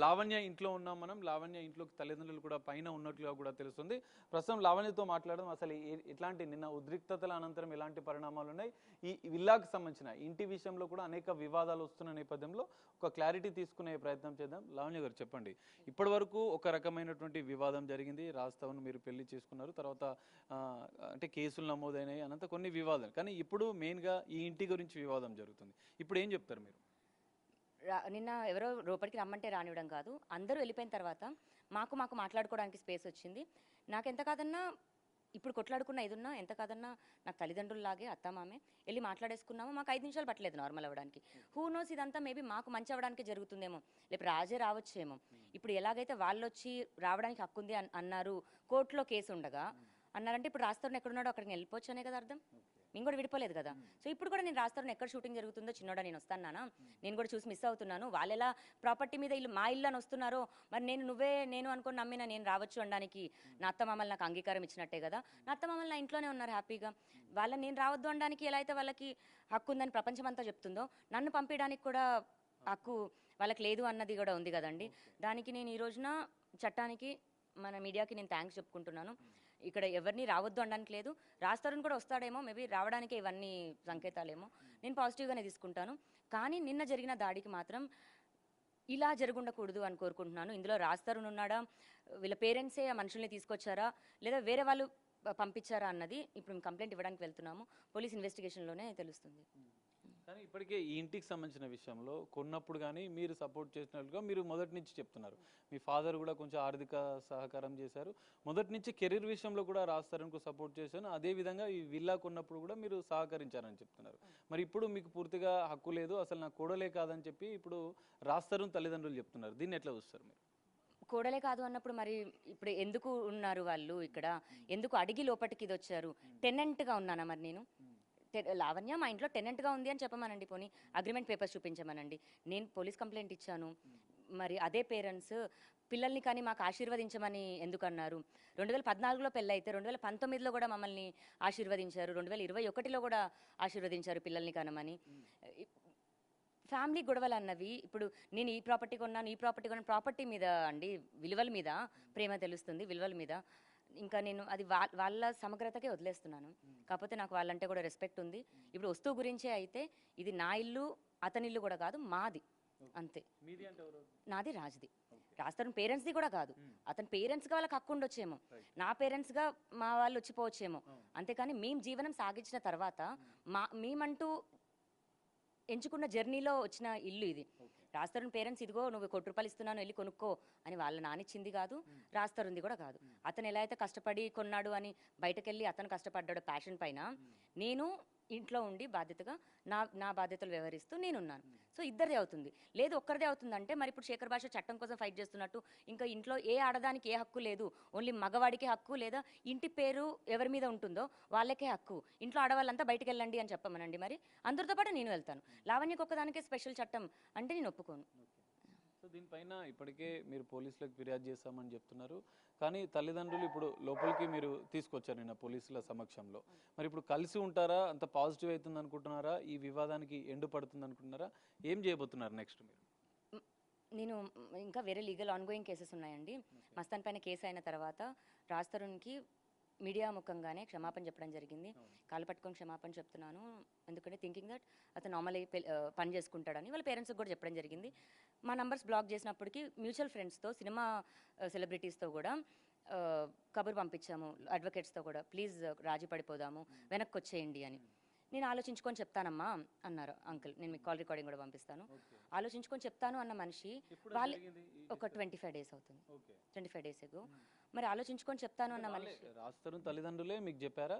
లావణ్య ఇంట్లో ఉన్నాం మనం. లావణ్య ఇంట్లోకి తల్లిదండ్రులు కూడా పైన ఉన్నట్లుగా కూడా తెలుస్తుంది. ప్రస్తుతం లావణ్యతో మాట్లాడడం అసలు ఇట్లాంటి నిన్న ఉద్రిక్తతల అనంతరం ఎలాంటి పరిణామాలు ఉన్నాయి, ఈ విల్లాకు సంబంధించిన ఇంటి విషయంలో కూడా అనేక వివాదాలు వస్తున్న నేపథ్యంలో ఒక క్లారిటీ తీసుకునే ప్రయత్నం చేద్దాం. లావణ్య గారు చెప్పండి, ఇప్పటి వరకు ఒక రకమైనటువంటి వివాదం జరిగింది. రాస్తావను మీరు పెళ్లి చేసుకున్నారు, తర్వాత అంటే కేసులు నమోదైనాయి, అనంత కొన్ని వివాదాలు. కానీ ఇప్పుడు మెయిన్గా ఈ ఇంటి గురించి వివాదం జరుగుతుంది. ఇప్పుడు ఏం చెప్తారు మీరు? నిన్న ఎవరో లోపలికి రమ్మంటే రానివ్వడం కాదు, అందరూ వెళ్ళిపోయిన తర్వాత మాకు మాట్లాడుకోవడానికి స్పేస్ వచ్చింది. నాకు ఎంత కాదన్నా ఇప్పుడు కొట్లాడుకున్న ఇదున్నా ఎంత కాదన్నా నాకు తల్లిదండ్రుల్లాగే అత్తమామే వెళ్ళి మాట్లాడేసుకున్నాము. మాకు 5 నిమిషాలు పట్టలేదు నార్మల్ అవ్వడానికి. హూ నోస్ ఇదంతా మేబీ మాకు మంచి అవ్వడానికి జరుగుతుందేమో, లేకపోతే రాజే రావచ్చేమో. ఇప్పుడు ఎలాగైతే వాళ్ళు వచ్చి రావడానికి హక్కు ఉంది అన్నారు, కోర్టులో కేసు ఉండగా అన్నారంటే ఇప్పుడు రాస్తారుని ఎక్కడున్నాడో అక్కడికి వెళ్ళిపోవచ్చు అనే కదా అర్థం. నేను కూడా విడిపోలేదు కదా. సో ఇప్పుడు కూడా నేను రాస్తాను ఎక్కడ షూటింగ్ జరుగుతుందో, చిన్నోడా నేను వస్తానా, నేను కూడా చూసి మిస్ అవుతున్నాను. వాళ్ళు ఎలా ప్రాపర్టీ మీద ఇల్లు మా ఇల్లు అని వస్తున్నారో, మరి నేను అనుకుని నమ్మిన నేను రావచ్చు అనడానికి నా అత్తమామలు నాకు అంగీకారం ఇచ్చినట్టే కదా. నా అత్తమామలు నా ఇంట్లోనే ఉన్నారు హ్యాపీగా. వాళ్ళని నేను రావద్దు అనడానికి ఎలా అయితే వాళ్ళకి హక్కు ఉందని ప్రపంచం అంతా చెప్తుందో, నన్ను పంపించడానికి కూడా హక్కు వాళ్ళకి లేదు అన్నది కూడా ఉంది కదండి. దానికి నేను ఈ రోజున చట్టానికి మన మీడియాకి నేను థ్యాంక్స్ చెప్పుకుంటున్నాను. ఇక్కడ ఎవరిని రావద్దు అనడానికి లేదు. రాస్తారని కూడా వస్తాడేమో, మేబీ రావడానికే ఇవన్నీ సంకేతాలేమో. నేను పాజిటివ్గానే తీసుకుంటాను. కానీ నిన్న జరిగిన దాడికి మాత్రం ఇలా జరగకూడదు అని కోరుకుంటున్నాను. ఇందులో రాస్తారని ఉన్నాడా, వీళ్ళ పేరెంట్సే ఆ మనుషుల్ని తీసుకొచ్చారా, లేదా వేరే వాళ్ళు పంపించారా అన్నది ఇప్పుడు మేము కంప్లైంట్ ఇవ్వడానికి వెళ్తున్నాము. పోలీస్ ఇన్వెస్టిగేషన్లోనే తెలుస్తుంది. కానీ ఇప్పటికే ఈ ఇంటికి సంబంధించిన విషయంలో కొన్నప్పుడు కానీ మీరు సపోర్ట్ చేసినట్లుగా మీరు మొదటి నుంచి చెప్తున్నారు. మీ ఫాదర్ కూడా కొంచెం ఆర్థిక సహకారం చేశారు. మొదటి నుంచి కెరీర్ విషయంలో కూడా రాస్తారనుకు సపోర్ట్ చేశాను. అదేవిధంగా ఈ విల్లా కొన్నప్పుడు కూడా మీరు సహకరించారని చెప్తున్నారు. మరి ఇప్పుడు మీకు పూర్తిగా హక్కు లేదు, అసలు నాకు కూడలే కాదని చెప్పి ఇప్పుడు రాస్తారని తల్లిదండ్రులు చెప్తున్నారు. దీన్ని ఎట్లా చూస్తారు మీరు? కూడలే కాదు అన్నప్పుడు మరి ఇప్పుడు ఎందుకు ఉన్నారు వాళ్ళు ఇక్కడ, ఎందుకు అడిగి లోపలికి ఇది వచ్చారు? టెనెంట్గా ఉన్నానా మరి నేను? లావణ్య మా ఇంట్లో టెనెంట్గా ఉంది అని చెప్పమనండి, పోనీ అగ్రిమెంట్ పేపర్స్ చూపించమనండి. నేను పోలీస్ కంప్లైంట్ ఇచ్చాను. మరి అదే పేరెంట్స్ పిల్లల్ని కానీ మాకు ఆశీర్వదించమని ఎందుకన్నారు? 2014లో పెళ్ళైతే 2019లో కూడా మమ్మల్ని ఆశీర్వదించారు, 2021లో కూడా ఆశీర్వదించారు పిల్లల్ని కనమని. ఫ్యామిలీ గొడవలు అన్నవి ఇప్పుడు నేను ఈ ప్రాపర్టీ కొన్నాను, ఈ ప్రాపర్టీ కొన్నాను, ప్రాపర్టీ మీద అండి విలువల మీద ప్రేమ తెలుస్తుంది, విలువల మీద. ఇంకా నేను అది వాళ్ళ సమగ్రతకే వదిలేస్తున్నాను. కాకపోతే నాకు వాళ్ళంటే కూడా రెస్పెక్ట్ ఉంది. ఇప్పుడు వస్తువు గురించే అయితే ఇది నా ఇల్లు, అతని ఇల్లు కూడా కాదు, మాది అంతే. నాది రాజ్ది. రాస్తాను పేరెంట్స్ది కూడా కాదు. అతని పేరెంట్స్గా వాళ్ళకి హక్కు ఉండొచ్చేమో, నా పేరెంట్స్గా మా వాళ్ళు వచ్చిపోవచ్చేమో. అంతేకాని మేము జీవనం సాగించిన తర్వాత మేమంటూ ఎంచుకున్న జర్నీలో వచ్చిన ఇల్లు ఇది. రాస్తారుని పేరెంట్స్ ఇదిగో నువ్వు ₹1 ఇస్తున్నాను వెళ్ళి కొనుక్కో అని వాళ్ళ నానిచ్చింది కాదు, రాస్తారుంది కూడా కాదు. అతను ఎలా అయితే కష్టపడి కొన్నాడు అని బయటకెళ్ళి అతను కష్టపడ్డాడు ప్యాషన్ పైన, నేను ఇంట్లో ఉండి బాధ్యతగా నా బాధ్యతలు వ్యవహరిస్తూ నేనున్నాను. సో ఇద్దరిదే అవుతుంది. లేదు ఒక్కరిదే అవుతుందంటే మరి ఇప్పుడు శేఖర్ భాష చట్టం కోసం ఫైట్ చేస్తున్నట్టు ఇంకా ఇంట్లో ఏ ఆడదానికి ఏ హక్కు లేదు, ఓన్లీ మగవాడికే హక్కు, లేదా ఇంటి పేరు ఎవరి మీద ఉంటుందో వాళ్ళకే హక్కు, ఇంట్లో ఆడవాళ్ళంతా బయటకు వెళ్ళండి అని చెప్పమనండి. మరి అందరితో పాటు నేను వెళ్తాను. లావణ్యకు ఒక్కదానికే స్పెషల్ చట్టం అంటే నేను ఒప్పుకోను. సో దీనిపైన ఇప్పటికే మీరు పోలీసులకు ఫిర్యాదు చేస్తామని చెప్తున్నారు. కానీ తల్లిదండ్రులు ఇప్పుడు లోపలికి మీరు తీసుకొచ్చారు నిన్న పోలీసుల సమక్షంలో. మరి ఇప్పుడు కలిసి ఉంటారా? అంత పాజిటివ్ అవుతుంది అనుకుంటున్నారా? ఈ వివాదానికి ఎండు పడుతుంది అనుకుంటున్నారా? ఏం చేయబోతున్నారు నెక్స్ట్ మీరు? నేను ఇంకా వేరే లీగల్ ఆన్గోయింగ్ కేసెస్ ఉన్నాయండి. మస్తాన్ పైన కేసు అయిన తర్వాత రాస్తారునికి మీడియా ముఖంగానే క్షమాపణ చెప్పడం జరిగింది. కాలు పట్టుకొని క్షమాపణ చెప్తున్నాను, ఎందుకంటే థింకింగ్ దట్ అతను నార్మల్ పని చేసుకుంటాడని వాళ్ళ పేరెంట్స్కి కూడా చెప్పడం జరిగింది. మా నంబర్స్ బ్లాక్ చేసినప్పటికీ మ్యూచువల్ ఫ్రెండ్స్తో, సినిమా సెలబ్రిటీస్తో కూడా కబురు పంపించాము, అడ్వకేట్స్తో కూడా, ప్లీజ్ రాజీ పడిపోదాము, వెనక్కి వచ్చేయండి అని. నేను ఆలోచించుకొని చెప్తానమ్మా అన్నారు అంకుల్. నేను మీకు కాల్ రికార్డింగ్ కూడా పంపిస్తాను. ఆలోచించుకొని చెప్తాను అన్న మనిషి వాళ్ళు ఒక 25 days అవుతుంది, 25 days ఎగో. మరి ఆలోచించుకొని చెప్తాను అన్న మనిషి రాస్తారు తల్లిదండ్రులే మీకు చెప్పారా?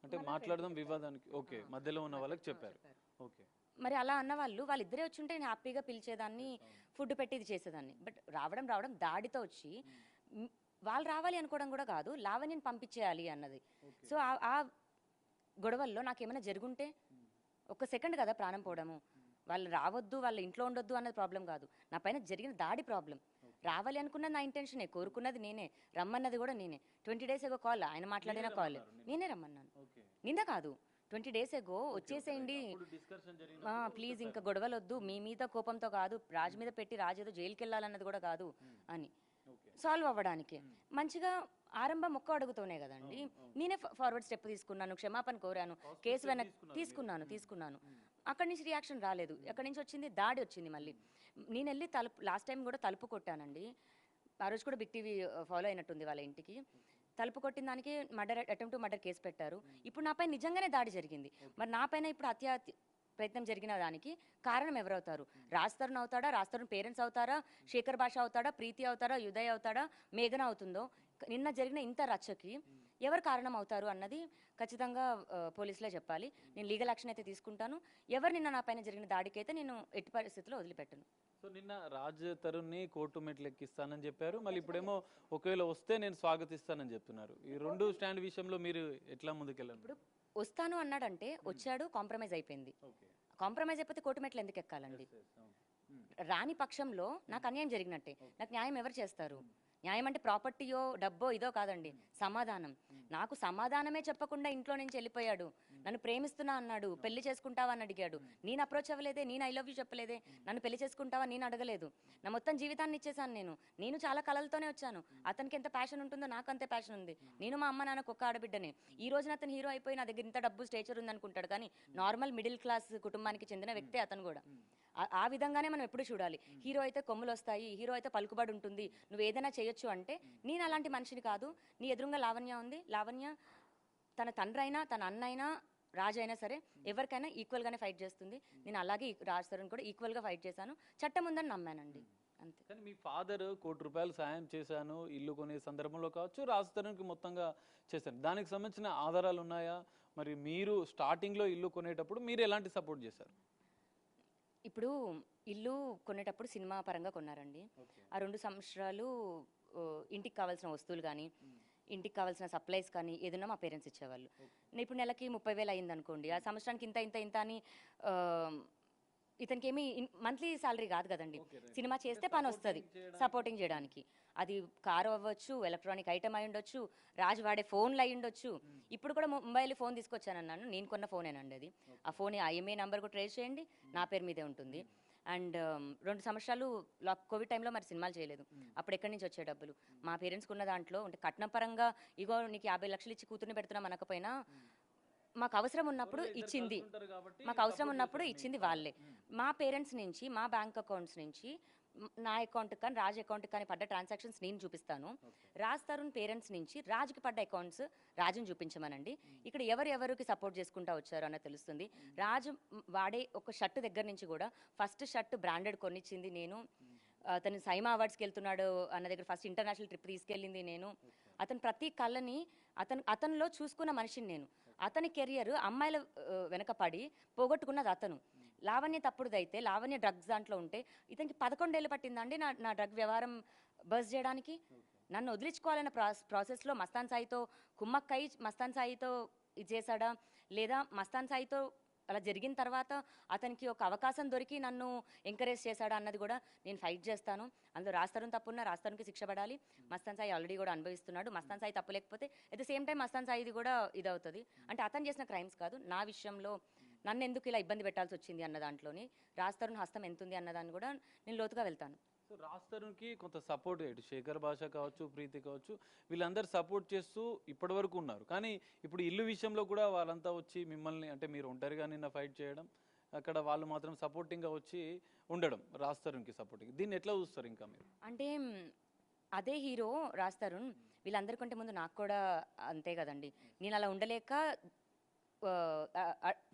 అంటే మాట్లాడదాం వివాదానికి ఓకే మధ్యలో ఉన్న వాళ్ళకి చెప్పారు. ఓకే, మరి అలా అన్న వాళ్ళిద్దరే వచ్చి ఉంటే నేను హ్యాపీగా పిలిచేదాన్ని, ఫుడ్ పెట్టి ఇది చేసేదాన్ని. బట్ రావడం దాడితో వచ్చి వాళ్ళు రావాలి అనుకోవడం కూడా కాదు, లావణ్యని పంపించేయాలి అన్నది. సో ఆ గొడవల్లో నాకేమైనా జరుగుంటే ఒక్క సెకండ్ కదా ప్రాణం పోవడము. వాళ్ళు రావద్దు, వాళ్ళ ఇంట్లో ఉండొద్దు అన్నది ప్రాబ్లం కాదు, నా పైన జరిగిన దాడి ప్రాబ్లం. రావాలి అనుకున్నది నా ఇంటెన్షనే, కోరుకున్నది నేనే, రమ్మన్నది కూడా నేనే. 20 days కాల్, ఆయన మాట్లాడిన కాల్ నేనే రమ్మన్నాను. నిన్న కాదు, 20 days ago వచ్చేసేయండి, డిస్కషన్ జరిగిన ప్లీజ్ ఇంకా గొడవలు వద్దు, మీ మీద కోపంతో కాదు, రాజు మీద పెట్టి రాజు ఏదో జైలుకి వెళ్ళాలన్నది కూడా కాదు అని సాల్వ్ అవ్వడానికి మంచిగా ఆరంభం ఒక్క అడుగుతోనే కదండి. నేనే ఫార్వర్డ్ స్టెప్ తీసుకున్నాను, క్షమాపణ కోరాను, కేసు తీసుకున్నాను. అక్కడి నుంచి రియాక్షన్ రాలేదు. అక్కడి నుంచి వచ్చింది దాడి వచ్చింది. మళ్ళీ నేను వెళ్ళి లాస్ట్ టైం కూడా తలుపు కొట్టానండి. ఆ రోజు కూడా బిగ్ టీవీ ఫాలో అయినట్టుంది వాళ్ళ ఇంటికి. తలుపు కొట్టిన దానికి అటెంప్ట్ టు మర్డర్ కేసు పెట్టారు. ఇప్పుడు నాపై నిజంగానే దాడి జరిగింది. మరి నాపైన ఇప్పుడు హత్య ప్రయత్నం జరిగిన దానికి కారణం ఎవరవుతారు? రాజ్ తరుణ్ అవుతాడా, రాజ్ తరుణ్ పేరెంట్స్ అవుతారా, శేఖర్ భాష అవుతాడా, ప్రీతి అవుతారా, ఉదయ్ అవుతాడా, మేఘన అవుతుందో? నిన్న జరిగిన ఇంత రచ్చకి ఎవరు కారణం అవుతారు అన్నది ఖచ్చితంగా పోలీసులే చెప్పాలి. నేను లీగల్ యాక్షన్ అయితే తీసుకుంటాను. ఎవరు నిన్న నా పైన జరిగిన దాడికి అయితే నేను ఎట్టి పరిస్థితుల్లో వదిలిపెట్టను. సో నిన్న రాజ్ తరుణ్ని కోర్టు మెట్లు ఎక్కిస్తానని చెప్పారు, మళ్ళీ ఇప్పుడేమో ఒకవేళ వస్తే నేను స్వాగతిస్తానని చెప్తున్నారు. ఈ రెండు స్టాండ్ విషయంలో మీరు ఎట్లా ముందుకెళ్ళండి? ఇప్పుడు వస్తాను అన్నాడంటే వచ్చాడు, కాంప్రమైజ్ అయిపోయింది. కాంప్రమైజ్ అయిపోతే కోర్టు మెట్లు ఎందుకు ఎక్కాలండి? రాని పక్షంలో నాకు అన్యాయం జరిగినట్టే. నాకు న్యాయం ఎవరు చేస్తారు? న్యాయం అంటే ప్రాపర్టీయో డబ్బో ఇదో కాదండి, సమాధానం. నాకు సమాధానమే చెప్పకుండా ఇంట్లో నుంచి వెళ్ళిపోయాడు. నన్ను ప్రేమిస్తున్నా అన్నాడు, పెళ్లి చేసుకుంటావా అని అడిగాడు. నేను అప్రోచ్ అవ్వలేదే, నేను ఐ లవ్ యూ చెప్పలేదే. నన్ను పెళ్లి చేసుకుంటావా నేను అడగలేదు. నా మొత్తం జీవితాన్ని ఇచ్చేసాను. నేను చాలా కలలతోనే వచ్చాను. అతనికి ఎంత ప్యాషన్ ఉంటుందో నాకు అంతే ప్యాషన్ ఉంది. నేను మా అమ్మ నాన్నకు ఒక్క ఆడబిడ్డనే. ఈ రోజున అతను హీరో అయిపోయి నా దగ్గర ఇంత డబ్బు స్టేచర్ ఉంది అనుకుంటాడు, కానీ నార్మల్ మిడిల్ క్లాస్ కుటుంబానికి చెందిన వ్యక్తే అతను కూడా. ఆ విధంగానే మనం ఎప్పుడు చూడాలి. హీరో అయితే కొమ్ములు వస్తాయి, హీరో అయితే పలుకుబడి ఉంటుంది, నువ్వు ఏదైనా చేయొచ్చు అంటే నేను అలాంటి మనిషిని కాదు. నీ ఎదురుగా లావణ్య ఉంది. లావణ్య తన తండ్రి అయినా, తన అన్న అయినా, రాజు అయినా సరే ఎవరికైనా ఈక్వల్గానే ఫైట్ చేస్తుంది. నేను అలాగే రాజ్ తరుణ్ కూడా ఈక్వల్గా ఫైట్ చేశాను. చట్టం ఉందని నమ్మానండి, అంతే. కానీ మీ ఫాదర్ ₹1 సాయం చేశాను ఇల్లు కొనే సందర్భంలో కావచ్చు, రాజ్ తరుణ్కి మొత్తంగా చేశాను, దానికి సంబంధించిన ఆధారాలు ఉన్నాయా? మరి మీరు స్టార్టింగ్లో ఇల్లు కొనేటప్పుడు మీరు ఎలాంటి సపోర్ట్ చేశారు? ఇప్పుడు ఇల్లు కొనేటప్పుడు సినిమా పరంగా కొన్నారండి. ఆ 2 సంవత్సరాలు ఇంటికి కావాల్సిన వస్తువులు కానీ, ఇంటికి కావాల్సిన సప్లైస్ కానీ ఏదన్నా మా పేరెంట్స్ ఇచ్చేవాళ్ళు. ఇప్పుడు నెలకి 30,000 అయింది అనుకోండి, ఆ సంవత్సరానికి ఇంత అని ఇతనికి ఏమి మంత్లీ శాలరీ కాదు కదండి. సినిమా చేస్తే పని వస్తుంది సపోర్టింగ్ చేయడానికి. అది కారు అవ్వచ్చు, ఎలక్ట్రానిక్ ఐటమ్ అయి ఉండొచ్చు, రాజు వాడే ఫోన్లు అయి ఉండొచ్చు. ఇప్పుడు కూడా ముంబైలో ఫోన్ తీసుకొచ్చానన్నాను, నేను కొన్న ఫోనేనండి అది. ఆ ఫోన్ ఐఎంఏ నెంబర్ కూడా ట్రేస్ చేయండి, నా పేరు మీదే ఉంటుంది. అండ్ 2 సంవత్సరాలు కోవిడ్ టైంలో మరి సినిమాలు చేయలేదు. అప్పుడు ఎక్కడి నుంచి వచ్చే డబ్బులు? మా పేరెంట్స్కి ఉన్న దాంట్లో అంటే కట్నం పరంగా ఇగో నీకు 50 లక్షలు ఇచ్చి కూతుర్ని పెడుతున్నాం అనకపోయినా మాకు అవసరం ఉన్నప్పుడు ఇచ్చింది, వాళ్ళే. మా పేరెంట్స్ నుంచి, మా బ్యాంక్ అకౌంట్స్ నుంచి నా అకౌంట్ కానీ రాజ్ అకౌంట్ కానీ పడ్డ ట్రాన్సాక్షన్స్ నేను చూపిస్తాను. రాజ్ తరుణ్ పేరెంట్స్ నుంచి రాజుకి పడ్డ అకౌంట్స్ రాజుని చూపించమనండి. ఇక్కడ ఎవరికి సపోర్ట్ చేసుకుంటా వచ్చారు అన్న తెలుస్తుంది. రాజు వాడే ఒక షర్ట్ దగ్గర నుంచి కూడా ఫస్ట్ షర్ట్ బ్రాండెడ్ కొనిచ్చింది నేను. అతను సైమా అవార్డ్స్కి వెళ్తున్నాడు అన్న దగ్గర ఫస్ట్ ఇంటర్నేషనల్ ట్రిప్ తీసుకెళ్ళింది నేను. అతను ప్రతి కళ్ళని అతనిలో చూసుకున్న మనిషిని నేను. అతని కెరియర్ అమ్మాయిల వెనక పడి పోగొట్టుకున్నది అతను. లావణ్య తప్పుడుదైతే, లావణ్య డ్రగ్స్ దాంట్లో ఉంటే ఇతనికి 11 ఏళ్ళు పట్టిందండి నా డ్రగ్ వ్యవహారం బస్ చేయడానికి. నన్ను వదిలించుకోవాలన్న ప్రాసెస్లో మస్తాన్ సాయితో కుమ్మక్కై మస్తాన్ సాయితో ఇది చేశాడా, లేదా మస్తాన్ సాయితో అలా జరిగిన తర్వాత అతనికి ఒక అవకాశం దొరికి నన్ను ఎంకరేజ్ చేశాడా అన్నది కూడా నేను ఫైట్ చేస్తాను. అందులో రాజ్ తరుణ్ తప్పున్నా రాజ్ తరుణ్కి శిక్ష పడాలి. మస్తాన్ సాయి ఆల్రెడీ కూడా అనుభవిస్తున్నాడు. మస్తాన్ సాయి తప్పు లేకపోతే at the same time Mastan సాయిది కూడా ఇదవుతుంది. అంటే అతను చేసిన క్రైమ్స్ కాదు, నా విషయంలో నన్ను ఎందుకు ఇలా ఇబ్బంది పెట్టాల్సి వచ్చింది అన్న దాంట్లోని రాజ్ తరుణ్ హస్తం ఎంత ఉంది అన్నదాన్ని కూడా నేను లోతుగా వెళ్తాను. సో రాజ్ తరుణ్కి కొంత సపోర్ట్ ఇటు శేఖర్ భాష కావచ్చు, ప్రీతి కావచ్చు, వీళ్ళందరూ సపోర్ట్ చేస్తూ ఇప్పటి వరకు ఉన్నారు. కానీ ఇప్పుడు ఇల్లు విషయంలో కూడా వాళ్ళంతా వచ్చి మిమ్మల్ని, అంటే మీరు ఒంటరిగా నిన్న ఫైట్ చేయడం, అక్కడ వాళ్ళు మాత్రం సపోర్టింగ్గా వచ్చి ఉండడం, రాజ్ తరుణ్కి సపోర్టింగ్, దీన్ని ఎట్లా చూస్తారు ఇంకా మీరు? అంటే అదే హీరో రాజ్ తరుణ్ వీళ్ళందరికంటే ముందు నాకు కూడా అంతే కదండి. నేను అలా ఉండలేక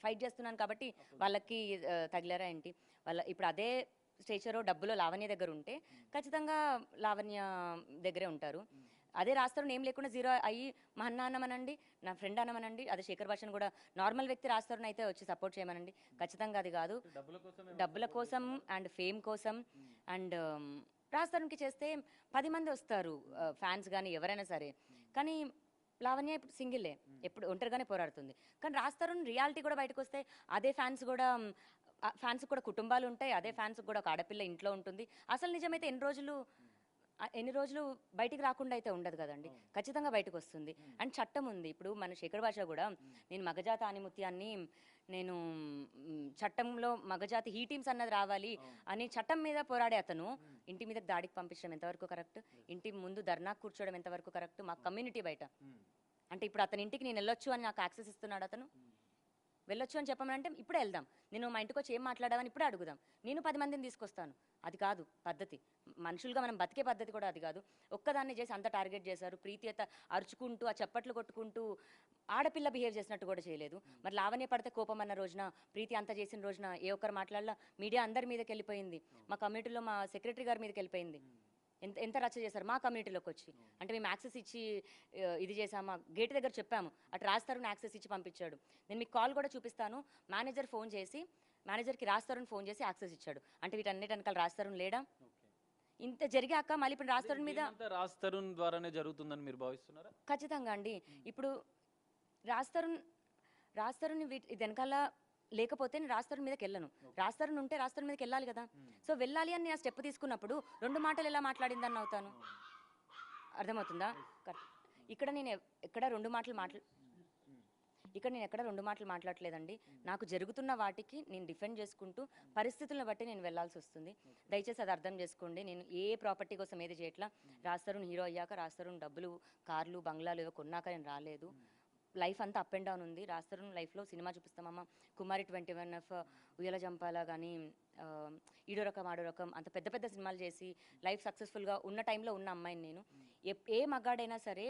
ఫైట్ చేస్తున్నాను కాబట్టి వాళ్ళకి తగిలారా ఏంటి? ఇప్పుడు అదే స్టేచరో డబ్బులో లావణ్య దగ్గర ఉంటే ఖచ్చితంగా లావణ్య దగ్గరే ఉంటారు. అదే రాజ్ తరుణ్ ఏం లేకుండా జీరో అయ్యి మా అన్న అన్నమనండి, నా ఫ్రెండ్ అన్నమనండి, అదే శేఖర్ భాషను కూడా నార్మల్ వ్యక్తి రాజ్ తరుణ్ అయితే వచ్చి సపోర్ట్ చేయమనండి. ఖచ్చితంగా అది కాదు, డబ్బుల కోసం అండ్ ఫేమ్ కోసం. అండ్ రాజ్ తరుణ్కి చేస్తే 10 మంది వస్తారు ఫ్యాన్స్ కానీ ఎవరైనా సరే. కానీ లావణ్య ఇప్పుడు సింగిలే, ఎప్పుడు ఒంటరిగానే పోరాడుతుంది. కానీ రాజ్ తరుణ్ రియాలిటీ కూడా బయటకు వస్తే అదే ఫ్యాన్స్ కూడా కుటుంబాలు ఉంటాయి, అదే ఫ్యాన్స్ కూడా ఒక ఆడపిల్ల ఇంట్లో ఉంటుంది. అసలు నిజమైతే ఎన్ని రోజులు ఎన్ని రోజులు బయటికి రాకుండా అయితే ఉండదు కదండి, ఖచ్చితంగా బయటకు వస్తుంది. అండ్ చట్టం ఉంది. ఇప్పుడు మన శేఖర్ భాష కూడా నేను మగజాత ఆనిముత్యాన్ని నేను చట్టంలో మగజాతి హీ టీమ్స్ అన్నది రావాలి అని చట్టం మీద పోరాడే అతను ఇంటి మీద దాడికి పంపించడం ఎంతవరకు కరెక్ట్? ఇంటి ముందు ధర్నా కూర్చోవడం ఎంతవరకు కరెక్ట్? మా కమ్యూనిటీ బయట అంటే ఇప్పుడు అతని ఇంటికి నేను వెళ్ళొచ్చు అని నాకు యాక్సెస్ ఇస్తున్నాడు అతను. వెళ్ళొచ్చు అని చెప్పమంటే ఇప్పుడే వెళ్దాం, నేను మా ఇంటికి వచ్చి ఏం మాట్లాడామని ఇప్పుడే అడుగుదాం, నేను 10 మందిని తీసుకొస్తాను. అది కాదు పద్ధతి. మనుషులుగా మనం బతికే పద్ధతి కూడా అది కాదు. ఒక్కదాన్ని చేసి అంత టార్గెట్ చేశారు. ప్రీతి అయితే అరుచుకుంటూ ఆ చప్పట్లు కొట్టుకుంటూ ఆడపిల్ల బిహేవ్ చేసినట్టు కూడా చేయలేదు. మరి లావణ్య పడితే కోపం అన్న రోజున, ప్రీతి అంత చేసిన రోజున ఏ ఒక్కరు మాట్లాడలా? మీడియా అందరి మీదకి వెళ్ళిపోయింది, మా కమ్యూనిటీలో మా సెక్రటరీ గారి మీదకి వెళ్ళిపోయింది. ఎంత రచ్చ చేశారు మా కమ్యూనిటీలోకి వచ్చి. అంటే మేము యాక్సెస్ ఇచ్చి ఇది చేసామా? గేట్ దగ్గర చెప్పాము, అటు రాస్తారుని యాక్సెస్ ఇచ్చి పంపించాడు. నేను మీకు కాల్ కూడా చూపిస్తాను. మేనేజర్ ఫోన్ చేసి, మేనేజర్కి రాస్తారుని ఫోన్ చేసి యాక్సెస్ ఇచ్చాడు. అంటే వీటన్నిటి వెనకాల రాస్తారుని లేడా? ఇంత జరిగాక మళ్ళీ ఇప్పుడు రాస్తారుని మీద రాస్తారుని ద్వారానే జరుగుతుందని మీరు భావిస్తున్నారా? ఖచ్చితంగా అండి. ఇప్పుడు రాస్తారుని ఇది వెనకాల లేకపోతే నేను రాస్తారుని మీదకి వెళ్ళను. రాస్తారుని ఉంటే రాస్తారుని మీదకి వెళ్ళాలి కదా. సో వెళ్ళాలి అని ఆ స్టెప్ తీసుకున్నప్పుడు 2 మాటలు ఎలా మాట్లాడిందని అవుతాను? అర్థమవుతుందా? ఇక్కడ నేను ఎక్కడ 2 మాటలు మాట్లాడలేదండి. నాకు జరుగుతున్న వాటికి నేను డిఫెండ్ చేసుకుంటూ పరిస్థితులను బట్టి నేను వెళ్లాల్సి వస్తుంది. దయచేసి అది అర్థం చేసుకోండి. నేను ఏ ప్రాపర్టీ కోసం ఏది చేయట్లా. రాస్తారుని హీరో అయ్యాక, రాస్తారుని డబ్బులు, కార్లు, బంగ్లాలు ఏవో కొన్నాక నేను రాలేదు. లైఫ్ అంతా అప్ అండ్ డౌన్ ఉంది. రాస్తారుని లైఫ్లో సినిమా చూపిస్తామమ్మ, కుమారి 21F, ఉయ్యాల జంపాల కానీ, ఈడో రకం ఆడో రకం, అంత పెద్ద పెద్ద సినిమాలు చేసి లైఫ్ సక్సెస్ఫుల్గా ఉన్న టైంలో ఉన్న అమ్మాయిని నేను. ఏ మగాడైనా సరే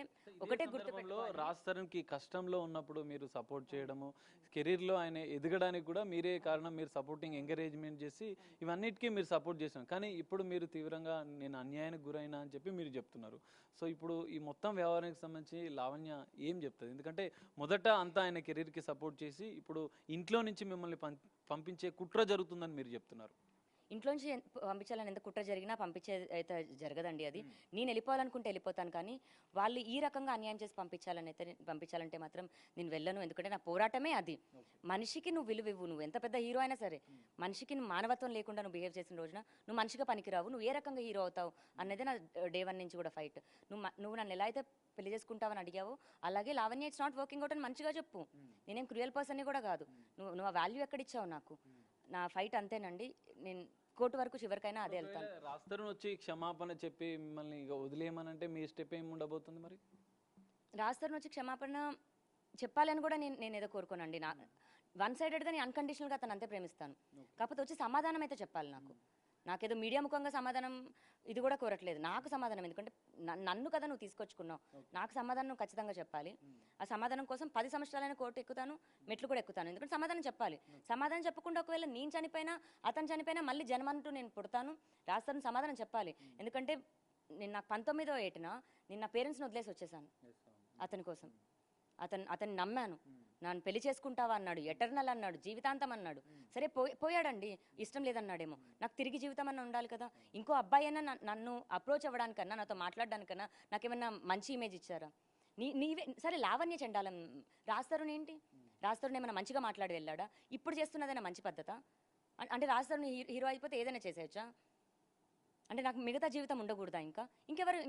ఒకటే గుర్తుపెట్టుకోవాలి. రాస్తారుకి కష్టంలో ఉన్నప్పుడు మీరు సపోర్ట్ చేయడము, కెరీర్లో ఆయన ఎదగడానికి కూడా మీరే కారణం. మీరు సపోర్టింగ్ ఎంకరేజ్మెంట్ చేసి ఇవన్నిటికీ మీరు సపోర్ట్ చేశారు. కానీ ఇప్పుడు మీరు తీవ్రంగా నేను అన్యాయానికి గురైనా అని చెప్పి మీరు చెప్తున్నారు. సో ఇప్పుడు ఈ మొత్తం వ్యవహారానికి సంబంధించి లావణ్య ఏం చెప్తుంది? ఎందుకంటే మొదట అంతా ఆయన కెరీర్కి సపోర్ట్ చేసి ఇప్పుడు ఇంట్లో నుంచి మిమ్మల్ని పంపించే కుట్ర జరుగుతుందని మీరు చెప్తున్నారు. ఇంట్లోంచి పంపించాలని ఎంత కుట్ర జరిగినా పంపించేది అయితే జరగదండి. అది నేను వెళ్ళిపోవాలనుకుంటే వెళ్ళిపోతాను. కానీ వాళ్ళు ఈ రకంగా అన్యాయం చేసి పంపించాలంటే మాత్రం నేను వెళ్ళను. ఎందుకంటే నా పోరాటమే అది. మనిషికి నువ్వు విలువ ఇవ్వు. నువ్వు ఎంత పెద్ద హీరో అయినా సరే మనిషికి మానవత్వం లేకుండా నువ్వు బిహేవ్ చేసిన రోజున నువ్వు మనిషిగా పనికిరావు. నువ్వు ఏ రకంగా హీరో అవుతావు అన్నదే నా డే 1 నుంచి కూడా ఫైట్. నువ్వు నన్ను ఎలా అయితే పెళ్లి చేసుకుంటావని అడిగావు, అలాగే Lavanya it's not working out అని మంచిగా చెప్పు. నేనేం క్రూయల్ పర్సన్ని కూడా కాదు. నువ్వు ఆ వాల్యూ ఎక్కడిచ్చావు నాకు? నా ఫైట్ అంతేనండి. నేను కోర్టు వరకు చివరికైనా అదే వెళ్తాను. రాస్తారుని వచ్చి క్షమాపణ చెప్పి మిమ్మల్ని ఇక వదిలేయమనంటే మీ స్టెప్ ఏమి ఉండబోతుంది? మరి రాస్తారుని వచ్చి క్షమాపణ చెప్పాలి అని కూడా నేను ఏదో కోరుకోనండి. 1 సైడెడ్గా నేను అన్కండిషనల్గా అతను అంతే ప్రేమిస్తాను. కాకపోతే వచ్చి సమాధానం అయితే చెప్పాలి నాకేదో మీడియా ముఖంగా సమాధానం ఇది కూడా కోరట్లేదు. నాకు సమాధానం, ఎందుకంటే నన్ను కదా నువ్వు తీసుకొచ్చుకున్నావు, నాకు సమాధానం ఖచ్చితంగా చెప్పాలి. ఆ సమాధానం కోసం 10 సంవత్సరాలైన కోర్టు ఎక్కుతాను, మెట్లు కూడా ఎక్కుతాను. ఎందుకంటే సమాధానం చెప్పాలి. సమాధానం చెప్పకుండా ఒకవేళ నేను చనిపోయినా అతను చనిపోయినా మళ్ళీ జన్మంటూ నేను పుడతాను. రాస్తాను సమాధానం చెప్పాలి. ఎందుకంటే నేను నాకు 19వ ఏటన నేను నా పేరెంట్స్ని వదిలేసి వచ్చేసాను అతని కోసం. అతన్ని నమ్మాను. నన్ను పెళ్లి చేసుకుంటావా అన్నాడు, ఎటర్నల్ అన్నాడు, జీవితాంతం అన్నాడు. సరే పోయాడండి, ఇష్టం లేదన్నాడేమో. నాకు తిరిగి జీవితం అన్న ఉండాలి కదా. ఇంకో అబ్బాయి అయినా నన్ను అప్రోచ్ అవ్వడానికన్నా, నాతో మాట్లాడడానికన్నా నాకేమన్నా మంచి ఇమేజ్ ఇచ్చారా? నీవే సరే. లావణ్య చెండాలం, రాస్తారుని ఏంటి? రాస్తారుని ఏమైనా మంచిగా మాట్లాడి వెళ్ళాడా? ఇప్పుడు చేస్తున్నదైనా మంచి పద్ధత? అంటే రాస్తారుని హీరో అయిపోతే ఏదైనా చేసేయచ్చా? అంటే నాకు మిగతా జీవితం ఉండకూడదా?